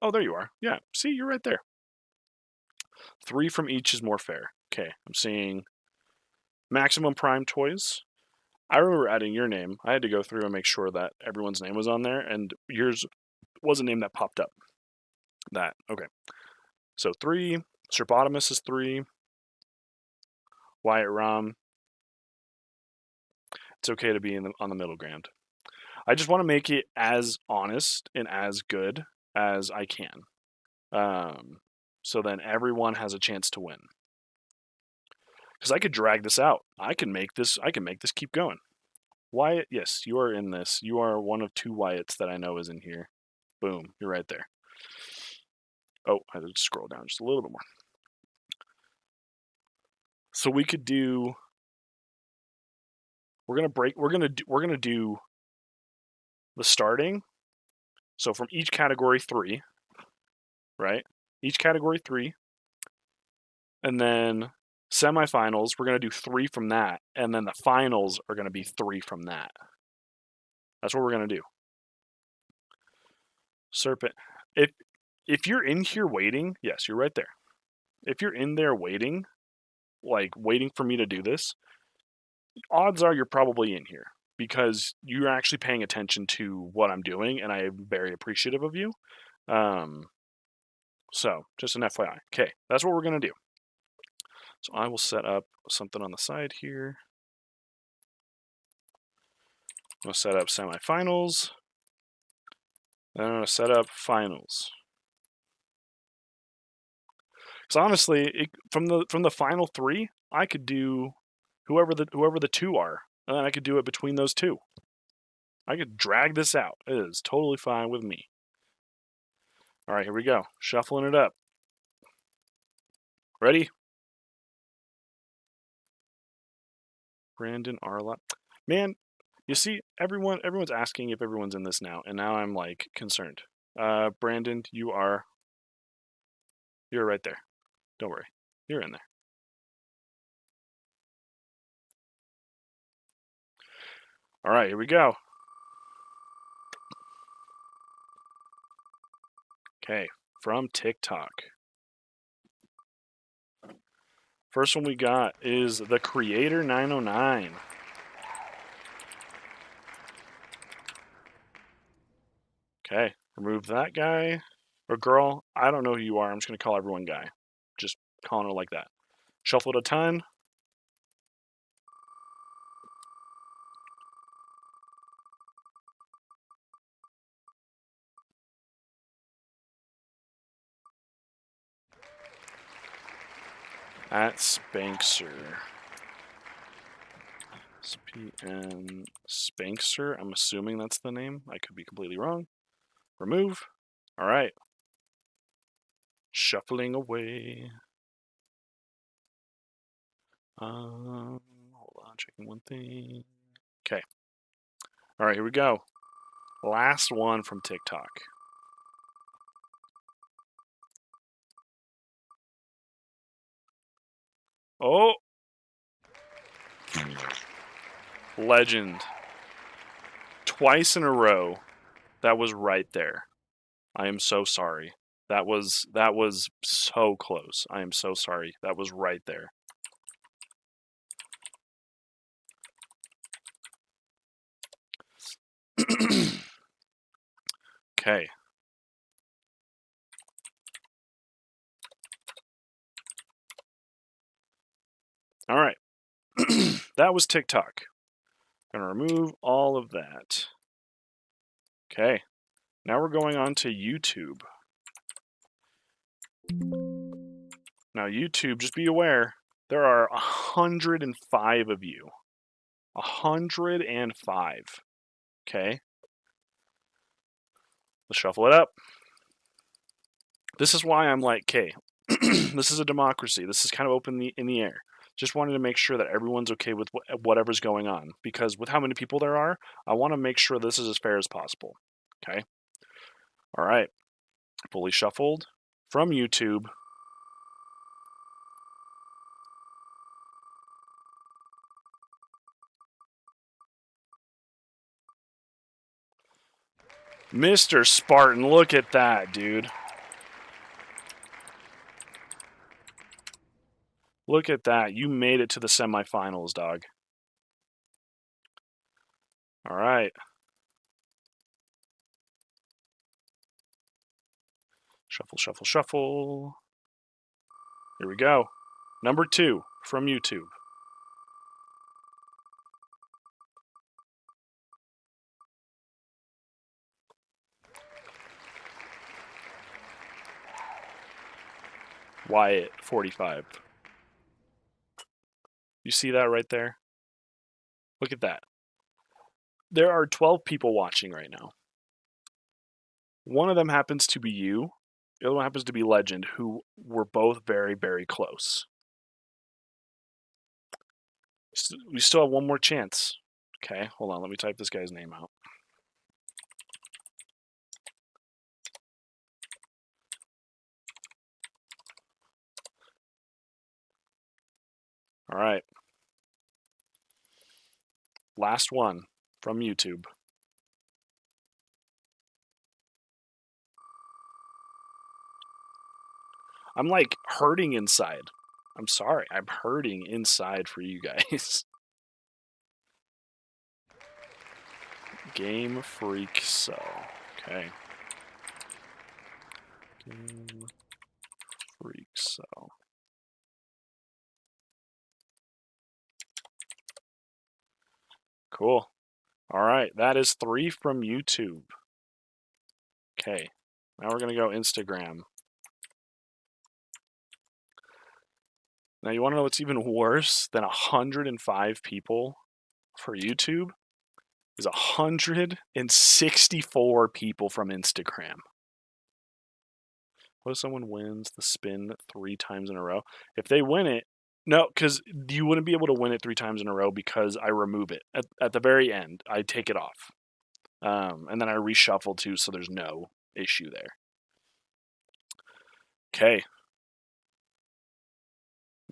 Oh, there you are. Yeah, see, you're right there. 3 from each is more fair. Okay, I'm seeing Maximum Prime Toys. I remember adding your name. I had to go through and make sure that everyone's name was on there, and yours was a name that popped up. Okay. So 3. Serpotamus is 3. Wyatt Rom. It's okay to be on the middle ground. I just want to make it as honest and as good as I can. So then everyone has a chance to win. Because I could drag this out. I can make this keep going. Wyatt, yes, you are in this. You are one of 2 Wyatts that I know is in here. Boom, you're right there. Oh, I had to scroll down just a little bit more. So we could do. We're gonna do the starting. So from each category 3, right? Each category 3, and then semifinals. We're gonna do 3 from that, and then the finals are gonna be 3 from that. That's what we're gonna do. Serpent. If you're in here waiting, yes, you're right there. If you're in there waiting, like waiting for me to do this, odds are you're probably in here because you're actually paying attention to what I'm doing, and I am very appreciative of you. So just an FYI. Okay, that's what we're gonna do. So I will set up something on the side here. I'm gonna set up semifinals. Then I'm gonna set up finals. Because honestly, from the final 3, I could do whoever the 2 are, and then I could do it between those 2. I could drag this out. It is totally fine with me. All right, here we go. Shuffling it up. Ready? Brandon Arlott. Man, you see, everyone's asking if everyone's in this now, and now I'm like concerned. Brandon, you're right there. Don't worry, you're in there. All right, here we go. Okay, from TikTok. First one we got is the Creator 909. Okay, remove that guy or girl. I don't know who you are. I'm just gonna call everyone guy. Just calling her like that. Shuffled a ton. At Spankster. SPN Spankster. I'm assuming that's the name. I could be completely wrong. Remove. All right. Shuffling away. Hold on, checking one thing. Okay. All right, here we go. Last one from TikTok. Oh! Legend. Twice in a row. That was right there. I am so sorry. That was so close. I am so sorry. That was right there. Okay. All right. That was TikTok. I'm going to remove all of that. Okay. Now we're going on to YouTube. Now, YouTube, just be aware, there are 105 of you. 105. Okay. Let's shuffle it up. This is why I'm like, okay, this is a democracy. This is kind of open in the air. Just wanted to make sure that everyone's okay with whatever's going on, because with how many people there are, I want to make sure this is as fair as possible. Okay. All right. Fully shuffled from YouTube. Mr. Spartan, look at that, dude. Look at that. You made it to the semifinals, dog. All right. Shuffle, shuffle, shuffle. Here we go. Number 2 from YouTube. Wyatt, 45. You see that right there? Look at that. There are 12 people watching right now. One of them happens to be you. The other one happens to be Legend, who were both very, very close. We still have one more chance. Okay, hold on. Let me type this guy's name out. All right. Last one from YouTube. I'm like hurting inside. I'm sorry. I'm hurting inside for you guys. Game Freak So. Okay. Game Freak So. Cool. All right. That is 3 from YouTube. Okay. Now we're going to go Instagram. Now, you want to know what's even worse than 105 people for YouTube? Is 164 people from Instagram. What if someone wins the spin 3 times in a row? If they win it, no, because you wouldn't be able to win it 3 times in a row because I remove it. At the very end, I take it off. And then I reshuffle too, so there's no issue there. Okay.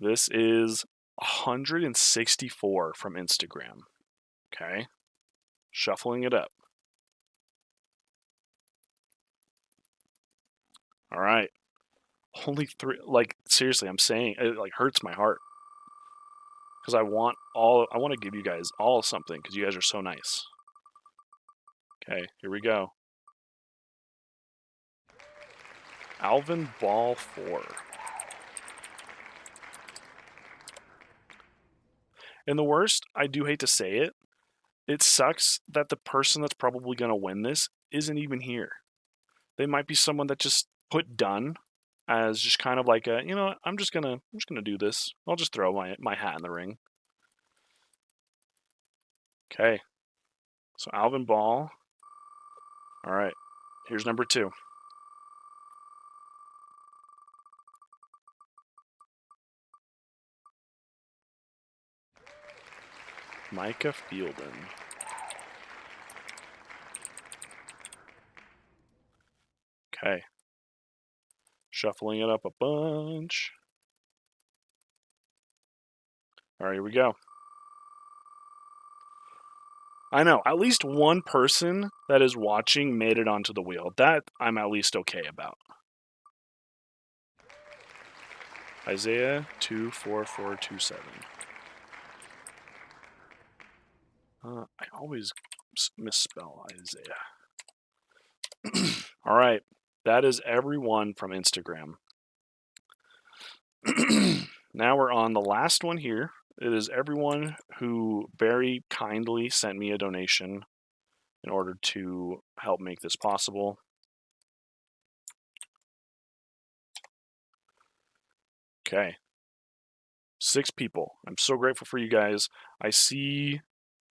This is 164 from Instagram. Okay. Shuffling it up. All right. Only 3. Like, seriously, I'm saying it like hurts my heart. Because I want to give you guys all something because you guys are so nice. Okay, here we go. Alvin Ball 4. And the worst, I do hate to say it, it sucks that the person that's probably going to win this isn't even here. They might be someone that just put done as just kind of like a, you know, I'm just gonna do this. I'll just throw my hat in the ring. Okay. So Alvin Ball. All right. Here's number 2. Micah Fielden. Okay. Shuffling it up a bunch. All right, here we go. I know, at least one person that is watching made it onto the wheel. That I'm at least okay about. Isaiah 24427. I always misspell Isaiah. All right, that is everyone from Instagram. Now we're on the last one here. It is everyone who very kindly sent me a donation in order to help make this possible. Okay. 6 people. I'm so grateful for you guys. I see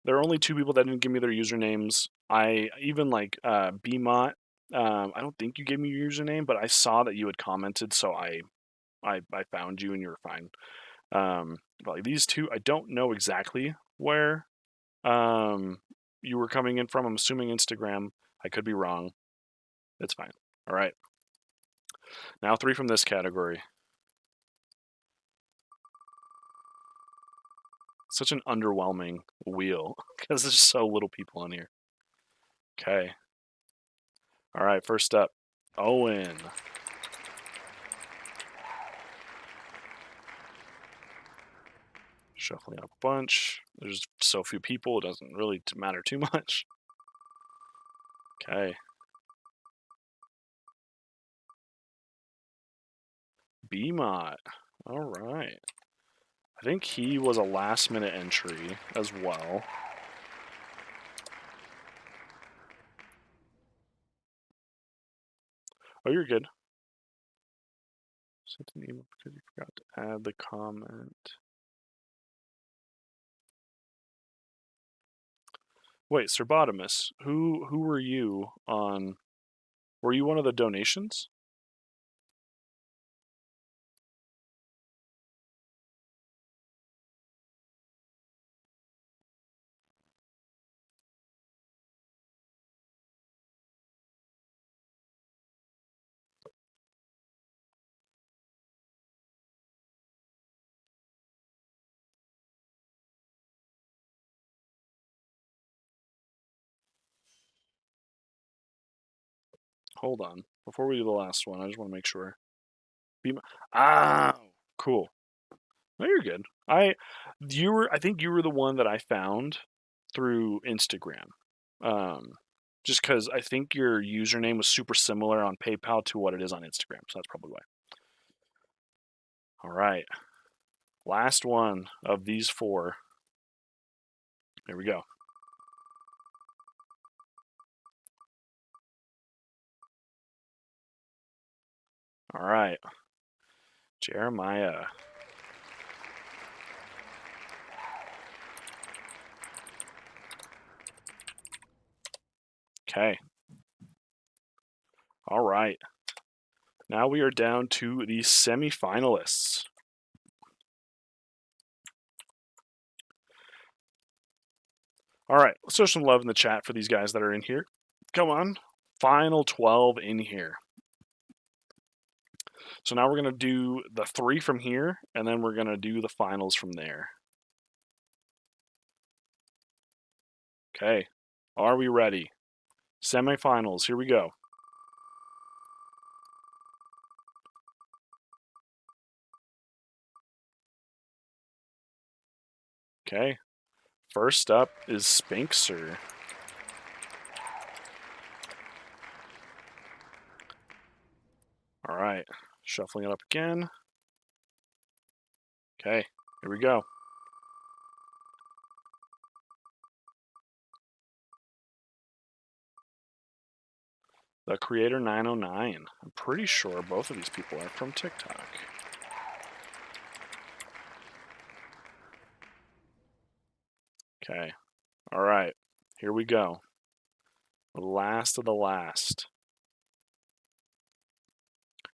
there are only 2 people that didn't give me their usernames. I even like BMOT. I don't think you gave me your username, but I saw that you had commented, so I found you and you were fine. But like these two, I don't know exactly where you were coming in from. I'm assuming Instagram. I could be wrong. It's fine. All right. Now 3 from this category. Such an underwhelming wheel because there's so little people on here. Okay. All right, first up, Owen. Shuffling up a bunch. There's so few people, it doesn't really matter too much. Okay. BMOT. All right. I think he was a last minute entry as well. Oh, you're good. Sent an email because you forgot to add the comment. Wait, Serbotimus, who were you on? Were you one of the donations? Hold on. Before we do the last one, I just want to make sure. Ah, cool. No, you're good. I think you were the one that I found through Instagram. Um, just because I think your username was super similar on PayPal to what it is on Instagram, so that's probably why. All right, last one of these 4. Here we go. All right, Jeremiah. Okay. All right. Now we are down to the semifinalists. All right, let's show some love in the chat for these guys that are in here. Come on. Final 12 in here. So now we're going to do the 3 from here, and then we're going to do the finals from there. Okay. Are we ready? Semifinals. Here we go. Okay. First up is Spinkster. All right. Shuffling it up again. Okay. Here we go. The Creator 909. I'm pretty sure both of these people are from TikTok. Okay. All right. Here we go. The last of the last.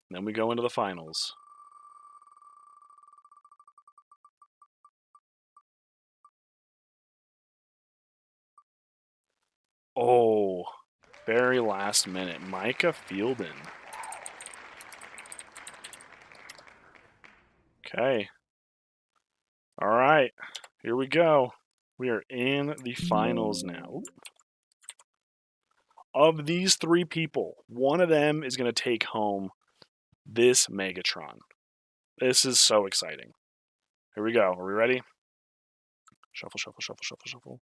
And then we go into the finals. Oh, very last minute. Micah Fielden. Okay. All right. Here we go. We are in the finals now. Of these 3 people, one of them is going to take home this Megatron. This is so exciting. Here we go. Are we ready? Shuffle, shuffle, shuffle, shuffle, shuffle.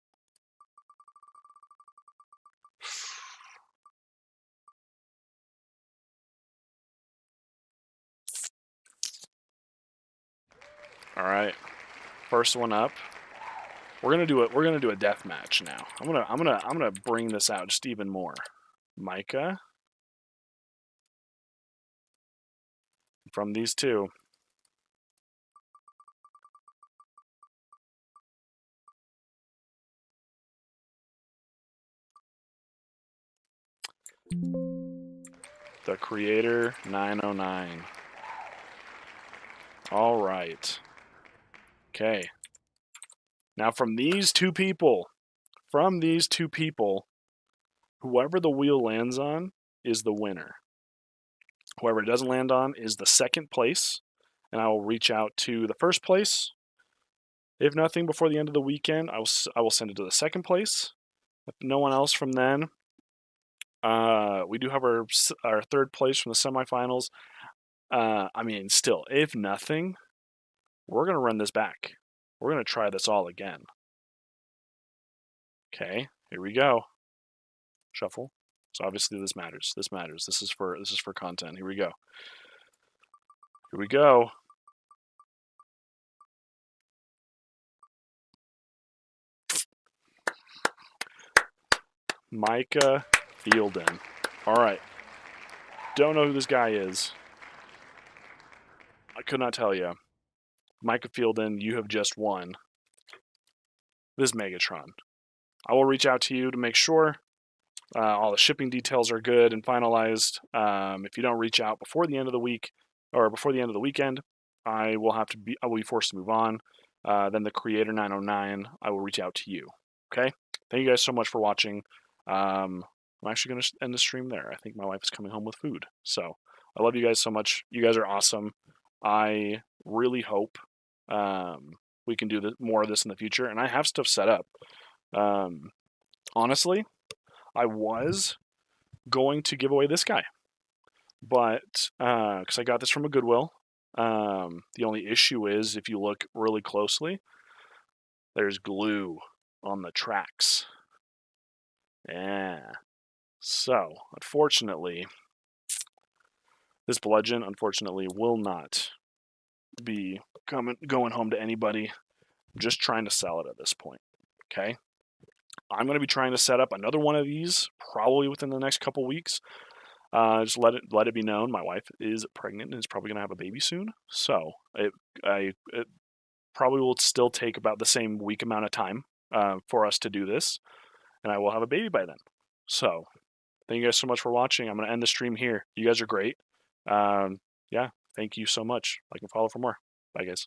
All right. First one up. We're gonna do a death match now. I'm gonna bring this out just even more. Micah. From these 2. The Creator 909. All right. Okay. Now from these two people, whoever the wheel lands on is the winner. Whoever it doesn't land on is the second place, and I will reach out to the first place. If nothing before the end of the weekend, I will send it to the second place. If no one else from then, we do have our third place from the semifinals. I mean, still, if nothing, we're gonna run this back. We're gonna try this all again. Okay, here we go. Shuffle. So obviously this matters. This matters. This is for content. Here we go. Here we go. Micah Fielden. All right. Don't know who this guy is. I could not tell you. Micah Fielden, you have just won this Megatron. I will reach out to you to make sure all the shipping details are good and finalized. If you don't reach out before the end of the week or before the end of the weekend, I will be forced to move on. Then the Creator 909, I will reach out to you. Okay. Thank you guys so much for watching. I'm actually going to end the stream there. I think my wife is coming home with food. So I love you guys so much. You guys are awesome. I really hope we can do more of this in the future. And I have stuff set up. Honestly, I was going to give away this guy, but because I got this from a Goodwill. The only issue is if you look really closely, there's glue on the tracks. Yeah. So, unfortunately, this bludgeon, unfortunately, will not be going home to anybody. I'm just trying to sell it at this point. Okay. I'm going to be trying to set up another one of these probably within the next couple weeks. Just let it be known my wife is pregnant and is probably going to have a baby soon. So it probably will still take about the same week amount of time for us to do this, and I will have a baby by then. So thank you guys so much for watching. I'm going to end the stream here. You guys are great. Yeah, thank you so much. Like and follow for more. Bye, guys.